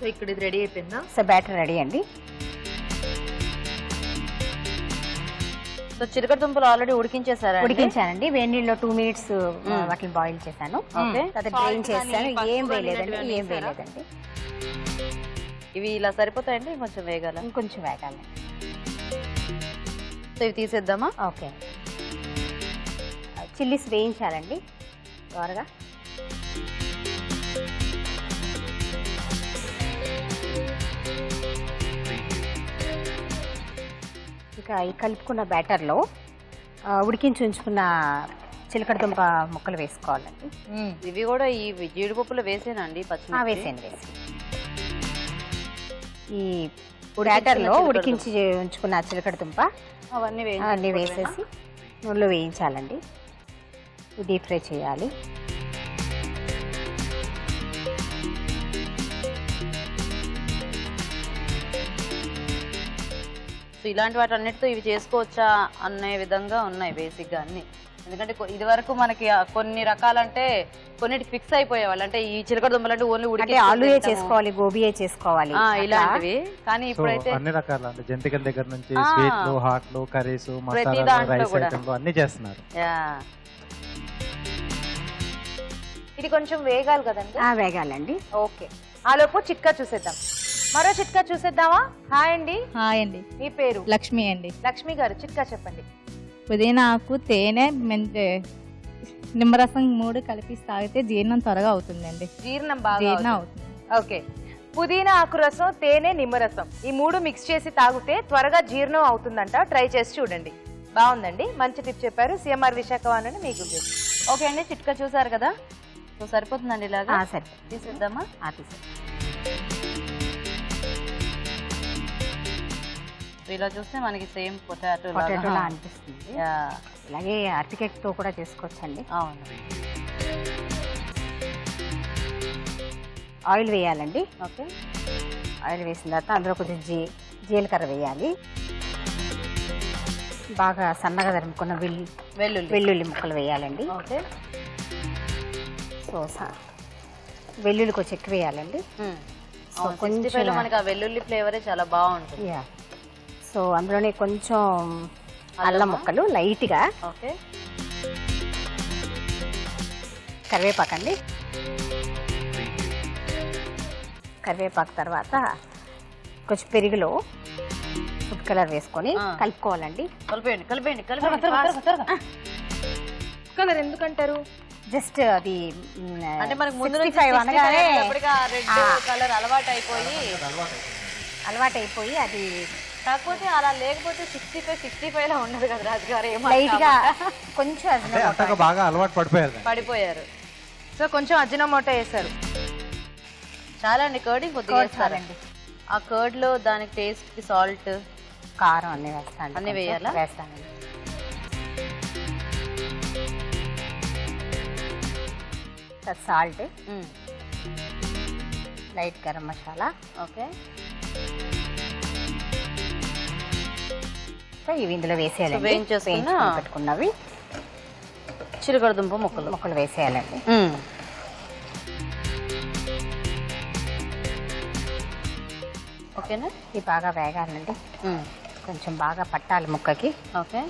సో ఇక్కడ ఇది రెడీ అయిపోయిందా? సో బ్యాటర్ రెడీ అండి. సో చిలకడ దుంపలు ఆల్రెడీ ఉడికించేసారా? ఉడికించానండి. వేడి నీళ్ళలో 2 మినిట్స్ వాటిని బాయిల్ చేశాను. డ్రైన్ చేశాను. ఏం వేయలేదండి. ఇవి ఇలా సరిపోతాయండి? కొంచెం వేగాల? ఇంకొంచెం వేగాలి. సో ఇవి తీసేద్దామా? ఓకే, చిల్లీస్ వేయించాలండి త్వరగా. ఇంకా ఈ కలుపుకున్న బ్యాటర్లో ఉడికించి ఉంచుకున్న చిలకడ దుంప ముక్కలు వేసుకోవాలండి. ఇవి కూడా ఈ జీడిపప్పులో వేసేనండి? వేసేయండి. ఈ బ్యాటర్లో ఉడికించి ఉంచుకున్న చిలకడ దుంప అవన్నీ వేసేసి నూనెలో వేయించాలండి. డీప్ ఫ్రై చేయాలి. సో ఇలాంటి వాటి అన్నిటితో ఇవి చేసుకోవచ్చా అనే విధంగా ఉన్నాయి బేసిక్గా అన్ని. ఎందుకంటే ఇది వరకు మనకి కొన్ని రకాలంటే కొన్నిటికి ఫిక్స్ అయిపోయేవాళ్ళు. అంటే ఈ చిలకడ దుంపలు అంటే ఓన్లీ ఉడికి ఆలుయే చేసుకోవాలి, గోబీయే చేసుకోవాలి ఇలాంటివి. కానీ ఇప్పుడైతే అన్ని రకాల జంతికల దగ్గర నుంచి స్వీట్లు, హాట్లు, కర్రీస్, మసాలాలు, రైస్ ఐటమ్లు అన్ని చేస్తున్నారు. ఇది కొంచెం వేగాలి కదండి? వేగాలండి. ఓకే, ఆలోపు చిట్కా చూసేద్దాం. మరో చిట్కా చూసేద్దామా? హాయ్ అండి. హాయ్ అండి. మీ పేరు? లక్ష్మి అండి. లక్ష్మి గారు, చిట్కా చెప్పండి. పుదీనా ఆకు, తేనె, నిమ్మరసం 3 కలిపి తాగితే జీర్ణం త్వరగా అవుతుందండి. జీర్ణం అవుతుంది. ఓకే, పుదీనా ఆకు రసం, తేనె, నిమ్మరసం ఈ 3 మిక్స్ చేసి తాగితే త్వరగా జీర్ణం అవుతుందంట. ట్రై చేసి చూడండి. బాగుందండి, మంచి టిప్ చెప్పారు. సిఎంఆర్ విశాఖవాణి మీకు. ఓకే అండి, చిట్కా చూసారు కదా. సో సరిపోతుందండి ఇలాగా? సరే, తీసేద్దామా? ఇలా చూస్తే మనకి సేమ్ పొటాటో అనిపిస్తుంది. ఇలాగే అరటికేక్ తో కూడా చేసుకోవచ్చండి. అవును. ఆయిల్ వేయాలండి. ఓకే, ఆయిల్ వేసిన తర్వాత అందులో కొంచెం జీలకర్ర వేయాలి. బాగా సన్నగా తరుముకున్న వెల్లుల్లి ముక్కలు వేయాలండి. ఓకే, సో వెల్లుల్లి కొంచెం ఎక్కువ వేయాలండి. కొంచెం మనకి ఆ వెల్లుల్లి ఫ్లేవరే చాలా బాగుంటుంది. సో అందులోనే కొంచెం అల్లం ముక్కలు లైట్గా, ఓకే, కరివేపాకు అండి. కరివేపాకు తర్వాత కొంచెం పెరుగులో ఫుడ్ కలర్ వేసుకొని కలుపుకోవాలండి. కలిపేయండి. కలర్ ఎందుకంటారు? జస్ట్ అది అంటే మనకు ముందు అనగానే రెడ్ కలర్ అలవాటు అయిపోయి అది, కాకపోతే అలా లేకపోతే 65 లో ఉండదు కదా రాజుగారు. లైట్ గా కొంచెం బాగా అలవాటు పడిపోయారు. సో కొంచెం అజినోమోటో వేసారు. చాలా అండి. కర్డింగ్ కొద్దిగా వేస్తారండి. ఆ కర్డ్ లో దానికి టేస్ట్ కి సాల్ట్, కారం అన్ని వేస్తాను. అన్ని వేయాలా? వేస్తానండి. Salt, light garam masala, okay. ఇవి ఇందులో వేసేయాలండి. వేయించేసుకున్న పెట్టుకున్నవి చిలకడదుంప ముక్కలు వేసేయాలండి. ఓకేనా? ఇవి బాగా వేగాలండి. కొంచెం బాగా పట్టాలి ముక్కకి. ఓకే.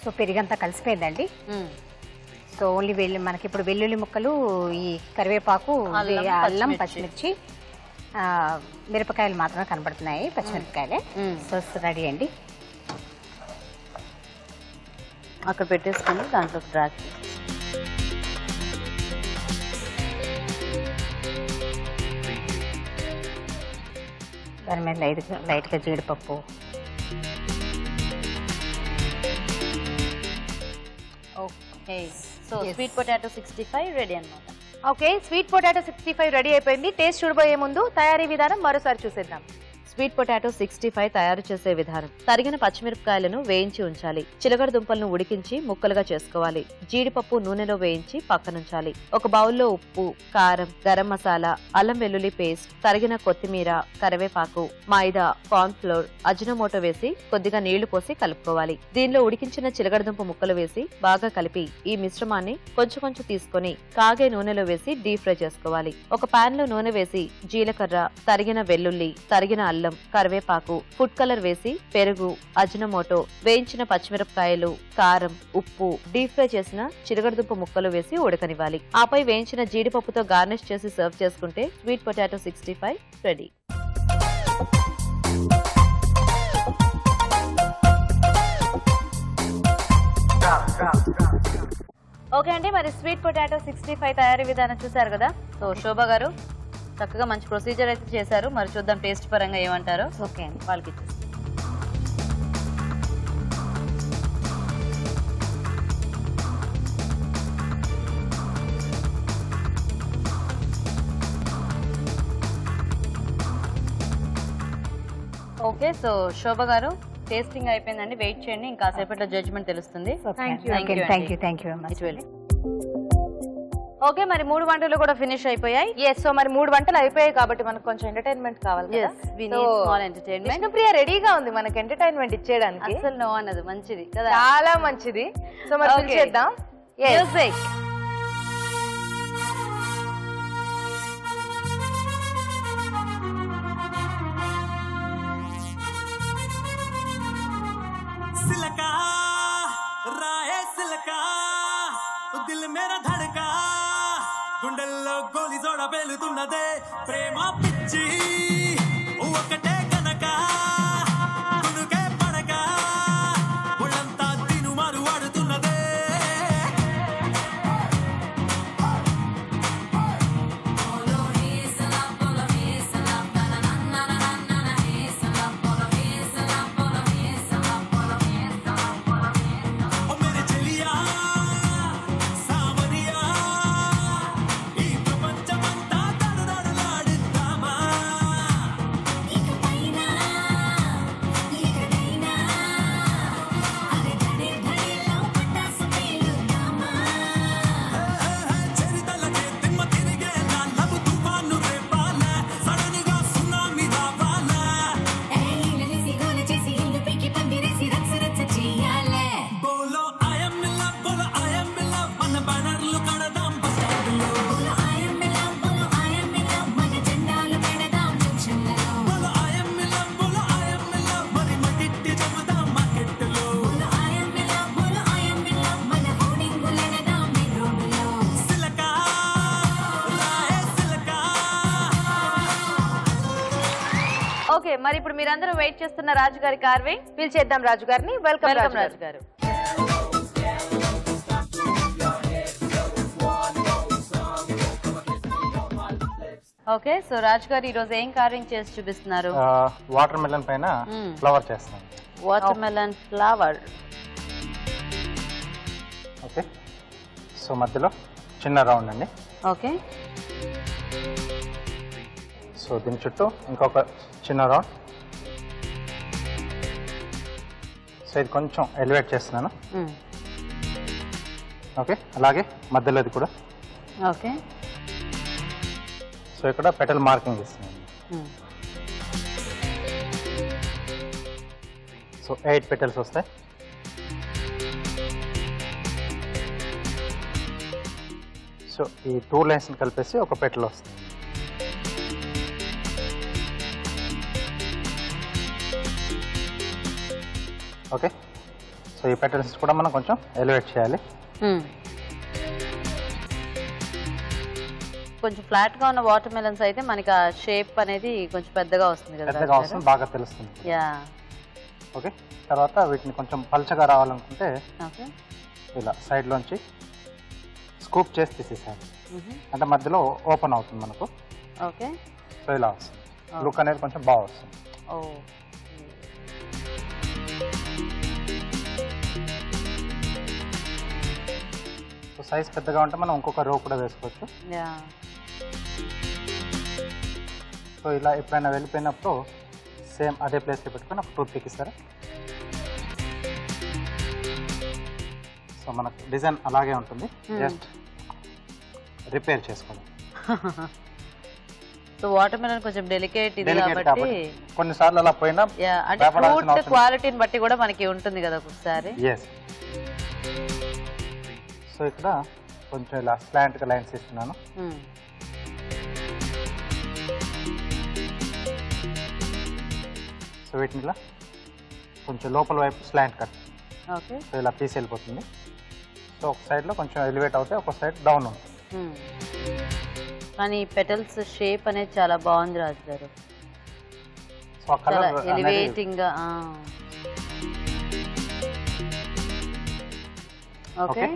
సో పెరిగంతా కలిసిపోయిందండి. సో ఓన్లీ మనకి ఇప్పుడు వెల్లుల్లి ముక్కలు, ఈ కరివేపాకు, అల్లం, పచ్చిమిర్చి, మిరపకాయలు మాత్రమే కనబడుతున్నాయి, పచ్చిమిరపకాయలే. సో రెడీ అండి. అక్కడ పెట్టేసుకొని దాంట్లో డ్రాక్ దాని మీద లైట్గా జీడిపప్పు, okay. So sweet potato 65 ready అన్నమాట. ఓకే, స్వీట్ పొటాటో 65 రెడీ అయిపోయింది. టేస్ట్ చూడబోయే ముందు తయారీ విధానం మరోసారి చూసేద్దాం. స్వీట్ పొటాటో 65 తయారు చేసే విధానం. తరిగిన పచ్చిమిరపకాయలను వేయించి ఉంచాలి. చిలకడ దుంపలను ఉడికించి ముక్కలుగా చేసుకోవాలి. జీడిపప్పు నూనెలో వేయించి పక్కనుంచాలి. ఒక బౌల్లో ఉప్పు, కారం, గరం మసాలా, అల్లం వెల్లుల్లి పేస్ట్, తరిగిన కొత్తిమీర, కరివేపాకు, మైదా, కార్న్ ఫ్లోర్, అజినోమోటో వేసి కొద్దిగా నీళ్లు పోసి కలుపుకోవాలి. దీనిలో ఉడికించిన చిలకడ దుంప ముక్కలు వేసి బాగా కలిపి ఈ మిశ్రమాన్ని కొంచెం కొంచెం తీసుకొని కాగే నూనెలో వేసి డీప్ ఫ్రై చేసుకోవాలి. ఒక పాన్ లో నూనె వేసి జీలకర్ర, తరిగిన వెల్లుల్లి, తరిగిన అల్లం, కరివేపాకు, ఫుడ్ కలర్ వేసి పెరుగు, అజినోమోటో, వేయించిన పచ్చిమిరపకాయలు, కారం, ఉప్పు, డీప్ ఫ్రై చేసిన చిలకడదుంప ముక్కలు వేసి ఉడకనివ్వాలి. ఆపై వేయించిన జీడిపప్పుతో గార్నిష్ చేసి సర్వ్ చేసుకుంటే స్వీట్ పొటాటో 65 రెడీ. ఓకే అండి, మరి స్వీట్ పొటాటో 65 తయారీ విధానం చూసారు కదా. సో శోభ గారు చక్కగా మంచి ప్రొసీజర్ అయితే చేశారు. మరి చూద్దాం టేస్ట్ పరంగా ఏమంటారో. ఓకే అండి, వాళ్ళకి ఇచ్చేసి. ఓకే, సో శోభ గారు టేస్టింగ్ అయిపోయిందండి. వెయిట్ చేయండి, ఇంకా సేపట్లో జడ్జ్మెంట్ తెలుస్తుంది. ఓకే, మరి 3 వంటలు కూడా ఫినిష్ అయిపోయాయి. సో మరి 3 వంటలు అయిపోయాయి కాబట్టి మనకు కొంచెం ఎంటర్టైన్మెంట్ కావాలి కదా. విష్ణుప్రియ రెడీగా ఉంది మనకి ఎంటర్టైన్మెంట్ ఇచ్చేయడానికి. అసలు నో అన్నది మంచిది కదా, చాలా మంచిది. సో మరి చేద్దాం. మ్యూజిక్. సిలకా రాయే సిలకా దిల్ మేరా ధడకా గుండెల్లో గోలి జోడ పేలుతున్నదే ప్రేమ పిచ్చి ఒకటే కనక గునుకే పడక ఒళ్ళంతా తినుమారు వాడుతున్నదే ఓకే, మరి ఇప్పుడు మీరందరూ వెయిట్ చేస్తున్న రాజు గారి కార్వింగ్ పిలిచేద్దాం రాజు గారిని. వెల్కమ్ రాజు గారు. ఓకే, సో రాజు గారు ఈరోజు ఏం కార్వింగ్ చేసి చూపిస్తున్నారు? వాటర్ మెలన్ పైన ఫ్లవర్ చేస్తాం. Water melon flower. Okay, so మధ్యలో చిన్న రౌండ్ అండి. ఓకే, సో దీని చుట్టూ ఇంకొక చిన్న రౌండ్. సో ఇది కొంచెం ఎలివేట్ చేస్తున్నాను. ఓకే, అలాగే మధ్యలోది కూడా. ఓకే, సో ఇక్కడ పెటల్ మార్కింగ్ ఇస్తున్నాను. సో 8 పెటల్స్ వస్తాయి. సో ఈ 2 లైన్స్ కలిపేసి ఒక పెటల్ వస్తుంది. ఓకే, సో ఈ పెటల్స్ కూడా మనం కొంచెం ఎలివేట్ చేయాలి. కొంచెం ఫ్లాట్ గా ఉన్న వాటర్ మెలన్స్ అయితే మనకి ఆ షేప్ అనేది కొంచెం పెద్దగా వస్తుంది కదా, పెద్దగా వస్తుంది, బాగా తెలుస్తుంది. యా. ఓకే, తర్వాత వీటిని కొంచెం పల్చగా రావాలనుకుంటే ఇలా సైడ్ లోంచి స్కూప్ చేసి తీసేసాను. అంటే మధ్యలో ఓపెన్ అవుతుంది మనకు. ఓకే, సో ఇలా వస్తుంది. లుక్ అనేది కొంచెం బాగా వస్తుంది. సో సైజ్ పెద్దగా ఉంటే మనం ఇంకొక రో కూడా వేసుకోవచ్చు. సో ఇలా ఎప్పుడైనా వెళ్ళిపోయినప్పుడు సేమ్ అదే ప్లేస్లో పెట్టుకొని ఒక టూత్ పిక్ ఇస్తారా? సో మనకు డిజైన్ అలాగే ఉంటుంది, జస్ట్ రిపేర్ చేసుకోండి. సో వాటర్ మెలన్ కొంచెం డెలికేట్ ఇది కాబట్టి కొన్నిసార్లు అలా పోయినా అంటే ఫ్రూట్ క్వాలిటీని బట్టి కూడా మనకి ఉంటుంది కదా ఒకసారి. సో ఇక్కడ కొంచెం ఇలా స్లాంట్ గా లైన్స్ ఇస్తున్నాను. సో వీటిని ఇలా కొంచెం లోపల వైపు స్లాంట్ కట్. సో ఇలా పీస్ వెళ్ళిపోతుంది. సో ఒక సైడ్ లో కొంచెం ఎలివేట్ అవుతాయి, ఒక సైడ్ డౌన్ ఉంటుంది. కానీ పెటల్స్ షేప్ అనేది చాలా బాగుంది రాజు గారు. సో ఆ కలర్ ఎలివేటింగ్ గా. ఓకే,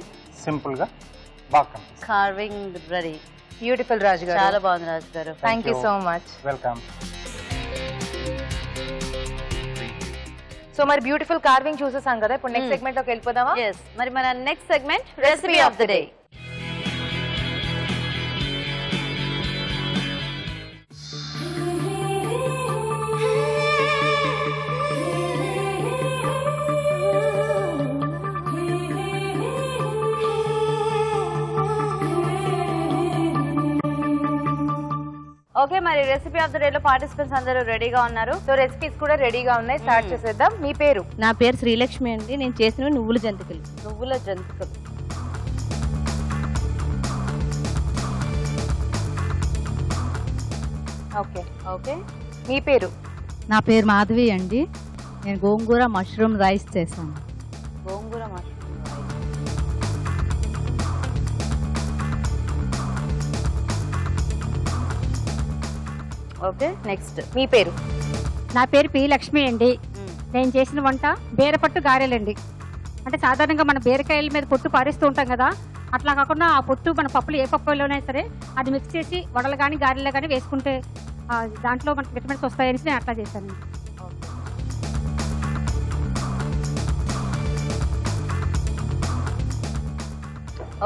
సింపుల్ గా బాగా కనిపిస్తుంది. Carving ready. బ్యూటిఫుల్ రాజు గారు. చాలా బాగుంది రాజు గారు. Thank you so much. Welcome. So మరి బ్యూటిఫుల్ కార్వింగ్ చూసేసాం కదా, ఇప్పుడు నెక్స్ట్ సెగ్మెంట్ లోకి వెళ్ళిపోదామా? yes, మరి మన next segment recipe of the day. Okay, మరి రెసిపీ ఆఫ్ ద డే లో పార్టిసిపెంట్స్ అందరూ రెడీగా ఉన్నారు. సో రెసిపీస్ కూడా రెడీగా ఉన్నాయి, స్టార్ట్ చేసేద్దాం. మీ పేరు? నా పేరు శ్రీలక్ష్మి అండి. నేను చేసిన నువ్వుల జంతికలు. నువ్వుల జంతికలు. Okay okay. మీ పేరు? నా పేరు మాధవి అండి. నేను గోంగూర మష్రూమ్ రైస్ చేశాను. గోంగూర మష్రూమ్. ఓకే, నెక్స్ట్ మీ పేరు? నా పేరు పి లక్ష్మి అండి. నేను చేసిన వంట బీరపట్టు గారెలండి. అంటే సాధారణంగా మన బీరకాయల మీద పొట్టు పారేస్తూ ఉంటాం కదా, అట్లా కాకుండా ఆ పొట్టు మన పప్పులు ఏ పప్పులోనే సరే అది మిక్స్ చేసి వడలు కానీ గారెలు కానీ వేసుకుంటే దాంట్లో మనకు విటమిన్స్ వస్తాయని నేను అట్లా చేశానండి.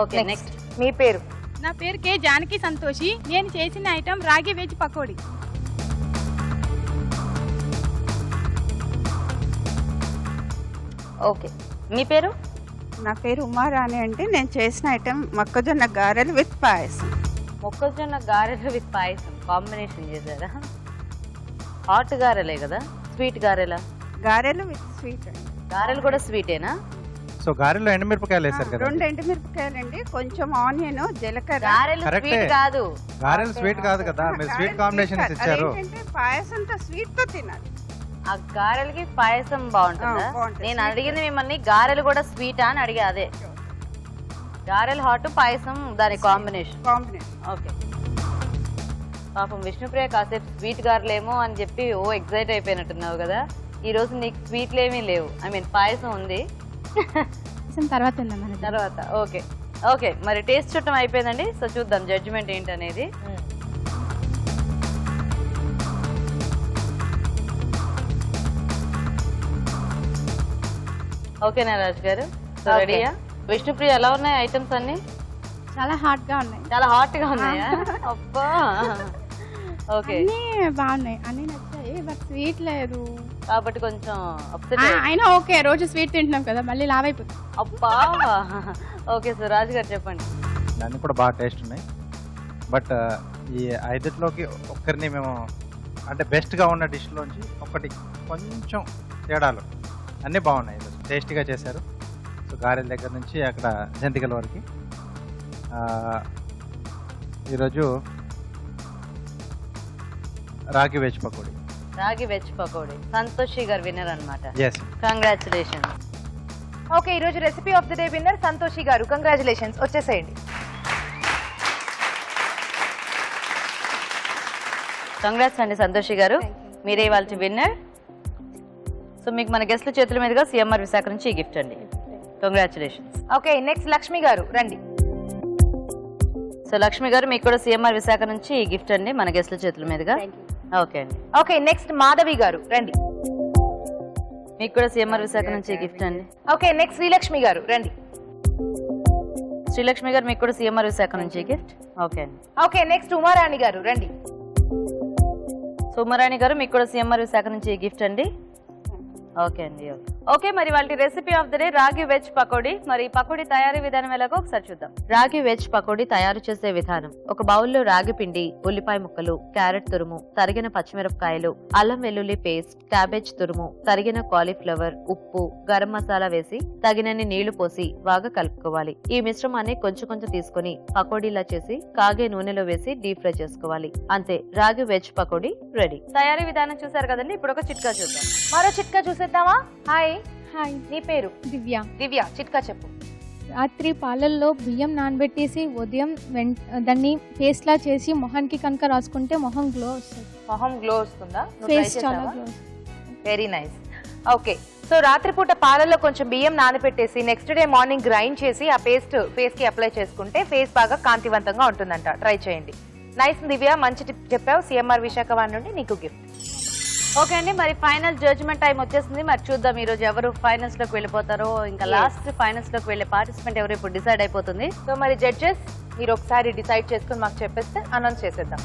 ఓకే, నెక్స్ట్ మీ పేరు? నా పేరు కే జానకి సంతోషి. నేను చేసిన ఐటమ్ రాగి వెజ్ పకోడీ. ఓకే, మీ పేరు? నా పేరు ఉమారాణి అండి. నేను చేసిన ఐటమ్ మొక్కజొన్న గారెలు విత్ పాయసం. మొక్కజొన్న గారెలు విత్ పాయసం కాంబినేషన్ చేశారా? హాట్ గారెలే కదా, స్వీట్ గారెలా? గారెలు విత్ స్వీట్ అండి. గారెలు కూడా స్వీటేనా? సో గారెలో ఎండుమిరపకాయలు వేశారు కదా? 2 ఎండుమిరపకాయలండి, కొంచెం ఆనియన్, జీలకర్ర. గారెలు స్వీట్ కాదు. గారెలు స్వీట్ కాదు కదా, మీరు స్వీట్ కాంబినేషన్ ఇచ్చారు. పాయసంతో స్వీట్ తో తినాలి. ఆ గారెలకి పాయసం బాగుంటుందా? నేను అడిగింది మిమ్మల్ని గారెలు కూడా స్వీటా అని అడిగా. అదే గారెలు హాట్, పాయసం దాని కాంబినేషన్. కాంబినేషన్. ఓకే, పాపం విష్ణుప్రియ కాసేపు స్వీట్ గారులేమో అని చెప్పి ఓ ఎక్సైట్ అయిపోయినట్టున్నావు కదా. ఈ రోజు నీకు స్వీట్లు ఏమీ లేవు, ఐ మీన్ పాయసం ఉంది. తర్వాత ఓకే ఓకే, మరి టేస్ట్ చూడటం అయిపోయిందండి. సో చూద్దాం జడ్జిమెంట్ ఏంటనేది. ఓకేనా రాజు గారు? సో రెడీయా? విష్ణుప్రియ ఎలా ఉన్నాయి ఐటమ్స్ అన్ని? చాలా హాట్ గా ఉన్నాయి. చాలా హాట్ గా ఉన్నాయా? అబ్బా ఓకే, అన్ని బాగున్నాయి, అన్ని నచ్చాయి, బట్ స్వీట్ లేదు కాబట్టి కొంచెం అయినా ఓకే. రోజు స్వీట్ తింటున్నాం కదా, మళ్ళీ లావ్ అయిపోతుంది. అబ్బా ఓకే, సో రాజు గారు చెప్పండి. అన్నీ కూడా బాగా టేస్ట్ ఉన్నాయి. బట్ ఈ ఐదుట్లోకి ఒక్కరిని మేము అంటే బెస్ట్గా ఉన్న డిష్లోంచి ఒకటి కొంచెం తేడాలు అన్నీ బాగున్నాయి. టేస్టీగా చేశారు. సో గారెల దగ్గర నుంచి అక్కడ జంతికల వరకు. ఈరోజు రాగి వెజ్ పకోడీ. రాగి వెజ్ పకోడీ సంతోషి గారు విన్నర్ అన్నమాట. yes, congratulations. ఓకే, ఈ రోజు recipe of the day winner Santoshi గారు. కంగ్రాచులేషన్స్, వచ్చేసేయండి. కంగ్రాట్స్ అండి సంతోషి గారు, మీరే వాళ్ళ విన్నర్. సో మీకు మన గెస్ట్ల చేతుల మీదుగా సిఎంఆర్ విశాఖ నుంచి ఈ గిఫ్ట్ అండి. కంగ్రాచులేషన్స్. ఓకే, నెక్స్ట్ లక్ష్మి గారు రండి. సో లక్ష్మి గారు మీకు కూడా సిఎంఆర్ విశాఖ నుంచి ఈ గిఫ్ట్ అండి మన గెస్ట్ల చేతుల మీదుగా. ఓకే అండి. ఓకే, నెక్స్ట్ మాధవి గారు రండి. మీకు కూడా సిఎంఆర్ విశాఖ నుంచి ఈ గిఫ్ట్ అండి. ఓకే, నెక్స్ట్ శ్రీలక్ష్మి గారు రండి. శ్రీలక్ష్మి గారు మీకు కూడా సిఎంఆర్ విశాఖ నుంచి ఈ గిఫ్ట్. ఓకే అండి. ఓకే, నెక్స్ట్ ఉమారాణి గారు రండి. సో ఉమారాణి గారు మీకు కూడా సిఎంఆర్ విశాఖ నుంచి ఈ గిఫ్ట్ అండి. ఓకే అండి. ఓకే, మరి వాళ్ళ రెసిపీ ఆఫ్ ద డే రాగి వెజ్ పకోడీ. మరి పకోడీ తయారీ విధానం ఎలాగో ఒకసారి చూద్దాం. రాగి వెజ్ పకోడీ తయారు చేసే విధానం: ఒక బౌల్లో రాగి పిండి, ఉల్లిపాయ ముక్కలు, క్యారెట్ తురుము, తరిగిన పచ్చిమిరపకాయలు, అల్లం వెల్లుల్లి పేస్ట్, క్యాబేజ్ తురుము, తరిగిన కాలీఫ్లవర్, ఉప్పు, గరం మసాలా వేసి తగినన్ని నీళ్లు పోసి బాగా కలుపుకోవాలి. ఈ మిశ్రమాన్ని కొంచెం కొంచెం తీసుకుని పకోడీలా చేసి కాగే నూనెలో వేసి డీప్ ఫ్రై చేసుకోవాలి. అంతే, రాగి వెజ్ పకోడీ రెడీ. తయారీ విధానం చూసారు కదండి. ఇప్పుడు ఒక చిట్కా చూద్దాం. మరో చిట్కా చూసేద్దామా? హాయ్ హాయ్, నీ పేరు? దివ్య. దివ్య, చిట్కా చెప్పు. రాత్రి పాలల్లో బియ్యం నానబెట్టేసి ఉదయం దాన్ని పేస్ట్ లా చేసి మొహానికి కనుక రాసుకుంటే మొహం గ్లో వస్తుంది. మొహం గ్లో వస్తుందా? ఫేస్ చాలా glow. Very nice. Okay, so రాత్రిపూట పాలల్లో కొంచెం బియ్యం నానబెట్టేసి నెక్స్ట్ డే మార్నింగ్ గ్రైండ్ చేసి ఆ పేస్ట్ ఫేస్ కి అప్లై చేసుకుంటే ఫేస్ బాగా కాంతివంతంగా ఉంటుందంట. ట్రై చేయండి. నైస్ దివ్య, మంచి టిప్ చెప్పావు. సిఎంఆర్ విశాఖవాణి నుండి నీకు గిఫ్ట్. ఓకే అండి, మరి ఫైనల్ జడ్జ్మెంట్ టైం వచ్చేసింది. మరి చూద్దాం ఈ రోజు ఎవరు ఫైనల్స్ లోకి వెళ్ళిపోతారో, ఇంకా లాస్ట్ ఫైనల్స్ లోకి వెళ్ళే పార్టిసిపెంట్ ఎవరు ఇప్పుడు డిసైడ్ అయిపోతుంది. సో మరి జడ్జెస్ మీరు ఒకసారి డిసైడ్ చేసుకుని మాకు చెప్పేస్తే అనౌన్స్ చేసేద్దాం.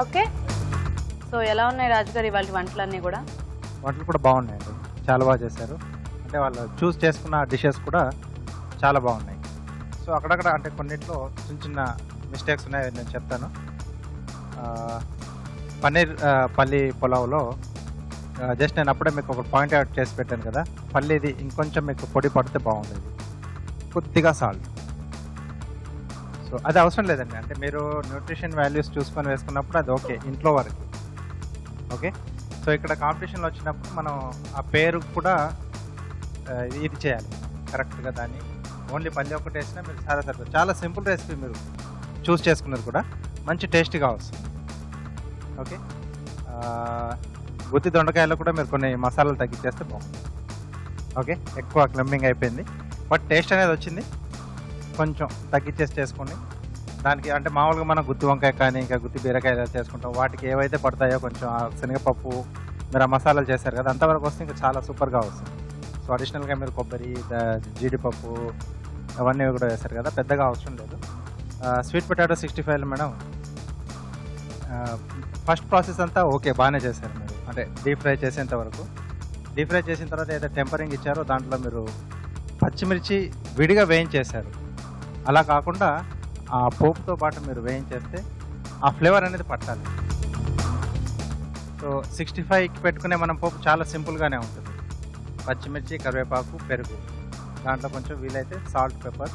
ఓకే, సో ఎలా ఉన్నాయి రాజుగారు ఇవాళ వంటలన్నీ కూడా? వంటలు కూడా బాగున్నాయండి, చాలా బాగా చేశారు. అంటే వాళ్ళు చూస్ చేసుకున్న డిషెస్ కూడా చాలా బాగున్నాయి. సో అక్కడక్కడ అంటే కొన్నిట్లో చిన్న చిన్న మిస్టేక్స్ ఉన్నాయి, నేను చెప్తాను. పన్నీర్ పల్లి పులావ్లో జస్ట్ నేను అప్పుడే మీకు ఒక పాయింట్ అవుట్ చేసి పెట్టాను కదా, పల్లీది ఇంకొంచెం మీకు పొడి పడితే బాగుండేది. కొద్దిగా సాల్ట్. సో అది అవసరం లేదండి, అంటే మీరు న్యూట్రిషన్ వాల్యూస్ చూసుకొని వేసుకున్నప్పుడు అది ఓకే, ఇంట్లో వరకు ఓకే. సో ఇక్కడ కాంపిటీషన్లో వచ్చినప్పుడు మనం ఆ పేరు కూడా ఇది చేయాలి కరెక్ట్గా. దాన్ని ఓన్లీ పల్లి ఒకటి వేసినా మీరు చాలా సరిపోతుంది. చాలా సింపుల్ రెసిపీ, మీరు చూస్ చేసుకున్నది కూడా మంచి టేస్టీగా వస్తుంది. ఓకే, గుత్తి దొండకాయలో కూడా మీరు కొన్ని మసాలాలు తగ్గించేస్తే బాగుంటుంది. ఓకే, ఎక్కువ క్లమ్మింగ్ అయిపోయింది, బట్ టేస్ట్ అనేది వచ్చింది. కొంచెం తగ్గించేసి చేసుకోండి. దానికి అంటే మామూలుగా మనం గుత్తి వంకాయ కానీ ఇంకా గుత్తి బీరకాయ చేసుకుంటాం, వాటికి ఏవైతే పడతాయో కొంచెం శనగపప్పు మీరు ఆ మసాలాలు చేశారు కదా, అంతవరకు వస్తే ఇంకా చాలా సూపర్గా వస్తుంది. సో అడిషనల్గా మీరు కొబ్బరి, జీడిపప్పు అవన్నీ కూడా వేశారు కదా, పెద్దగా అవసరం లేదు. Sweet potato 65 madam, first process అంతా ఓకే, బాగానే చేశారు మీరు. అంటే డీప్ ఫ్రై చేసేంత వరకు. డీప్ ఫ్రై చేసిన తర్వాత ఏదైతే టెంపరింగ్ ఇచ్చారో దాంట్లో మీరు పచ్చిమిర్చి విడిగా వేయించేశారు. అలా కాకుండా ఆ పోపుతో పాటు మీరు వేయించేస్తే ఆ ఫ్లేవర్ అనేది పట్టాలి. సో 65కి పెట్టుకునే మనం పోపు చాలా సింపుల్గానే ఉంటుంది. పచ్చిమిర్చి, కరివేపాకు, పెరుగు, దాంట్లో కొంచెం వీలైతే సాల్ట్, పెప్పర్,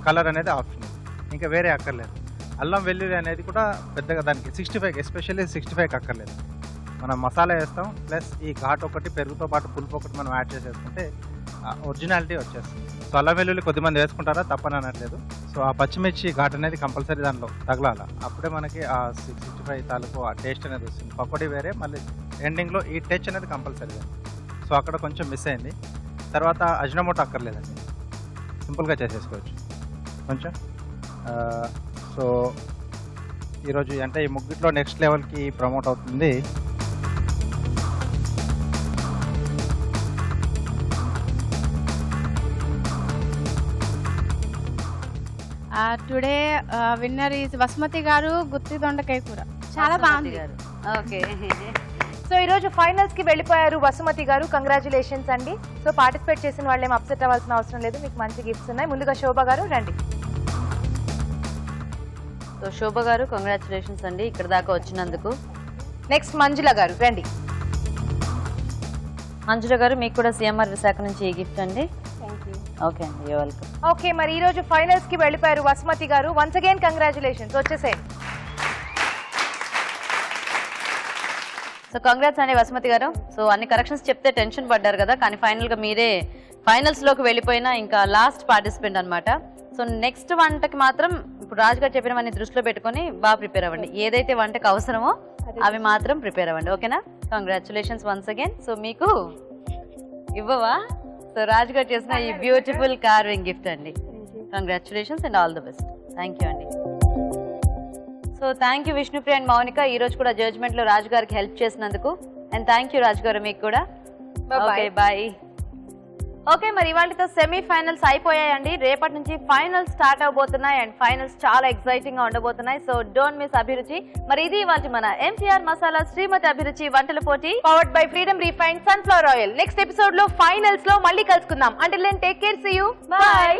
కలర్ అనేది ఆప్షనల్, ఇంకా వేరే అక్కర్లేదు. అల్లం వెల్లుల్లి అనేది కూడా పెద్దగా దానికి 65 ఎస్పెషల్లీ 65కి అక్కర్లేదు. మనం మసాలా వేస్తాం, ప్లస్ ఈ ఘాట్ ఒకటి, పెరుగుతో పాటు పులుపు ఒకటి మనం యాడ్ చేసేసుకుంటే ఒరిజినాలిటీ వచ్చేస్తుంది. సో అల్లం వెల్లుల్లి కొద్దిమంది వేసుకుంటారా, తప్పని అనట్లేదు. సో ఆ పచ్చిమిర్చి ఘాట్ అనేది కంపల్సరీ దానిలో తగలాల, అప్పుడే మనకి ఆ 665 తాలూకు ఆ టేస్ట్ అనేది వస్తుంది. పకోడీ వేరే, మళ్ళీ ఎండింగ్లో ఈ టచ్ అనేది కంపల్సరీ. సో అక్కడ కొంచెం మిస్ అయింది. తర్వాత అజినోమోటో అక్కర్లేదండి, సింపుల్గా చేసేసుకోవచ్చు కొంచెం. సో ఈరోజు అంటే ఈ ముగ్గుట్లో నెక్స్ట్ లెవెల్కి ప్రమోట్ అవుతుంది. టుడే విన్నర్ ఈజ్ వసుమతి గారు గుత్తి దొండకాయ కూర. చాలా బాగుంది. ఓకే, సో ఈరోజు ఫైనల్స్ కి వెళ్ళిపోయారు వసుమతి గారు. కంగ్రాచులేషన్స్ అండి. సో పార్టిసిపేట్ చేసిన వాళ్ళేం అప్సెట్ అవ్వాల్సిన అవసరం లేదు, మీకు మంచి గిఫ్ట్స్ ఉన్నాయి. ముందుగా శోభ గారు రండి. సో శోభ గారు కంగ్రాచులేషన్స్ అండి ఇక్కడ దాకా వచ్చినందుకు. నెక్స్ట్ మంజుల గారు రండి. మంజుల గారు మీకు కూడా సిఎంఆర్ విశాఖ నుంచి ఈ గిఫ్ట్ అండి. ఓకే అండి, యూ వెల్కమ్. ఓకే, మరి ఈ రోజు ఫైనల్స్ కి వెళ్ళిపోయారు వసుమతి గారు. Once again congratulations. వచ్చేసేయండి. సో కంగ్రాట్స్ అండి వసుమతి గారు. సో అన్ని కరెక్షన్స్ చెప్తే టెన్షన్ పడ్డారు కదా, కానీ ఫైనల్ గా మీరే ఫైనల్స్ లోకి వెళ్ళిపోయినా ఇంకా లాస్ట్ పార్టిసిపెంట్ అన్నమాట. సో నెక్స్ట్ వంటకి మాత్రం ఇప్పుడు రాజు గారు చెప్పినవన్నీ దృష్టిలో పెట్టుకొని బాగా ప్రిపేర్ అవ్వండి. ఏదైతే వంటకి అవసరమో అవి మాత్రం ప్రిపేర్ అవ్వండి, ఓకేనా? Congratulations once again. సో మీకు ఇవ్వవా? సో రాజు గారు చేసిన ఈ బ్యూటిఫుల్ కార్వింగ్ గిఫ్ట్ అండి. Congratulations and all the best. Thank you అండి. So thank you Vishnupriya and Mounika, ఈ రోజు కూడా జడ్జ్మెంట్ లో రాజు గారికి హెల్ప్ చేసినందుకు. అండ్ థ్యాంక్ యూ రాజు గారు మీకు కూడా. Okay, bye. ఓకే, మరి ఇవాళతో సెమీ ఫైనల్స్ అయిపోయాయండి. రేపటి నుంచి ఫైనల్స్ స్టార్ట్ అవబోతున్నాయి అండ్ ఫైనల్స్ చాలా ఎక్సైటింగ్ గా ఉండబోతున్నాయి. సో డోంట్ మిస్ అభిరుచి. మరి ఇది ఇవాళ మన ఎంటీఆర్ మసాలా శ్రీమతి అభిరుచి వంటల పోటీ powered by Freedom refined sunflower oil. Next episode లో ఫైనల్స్ లో మళ్ళీ కలుసుకుందాం. Until then take care, see you, by.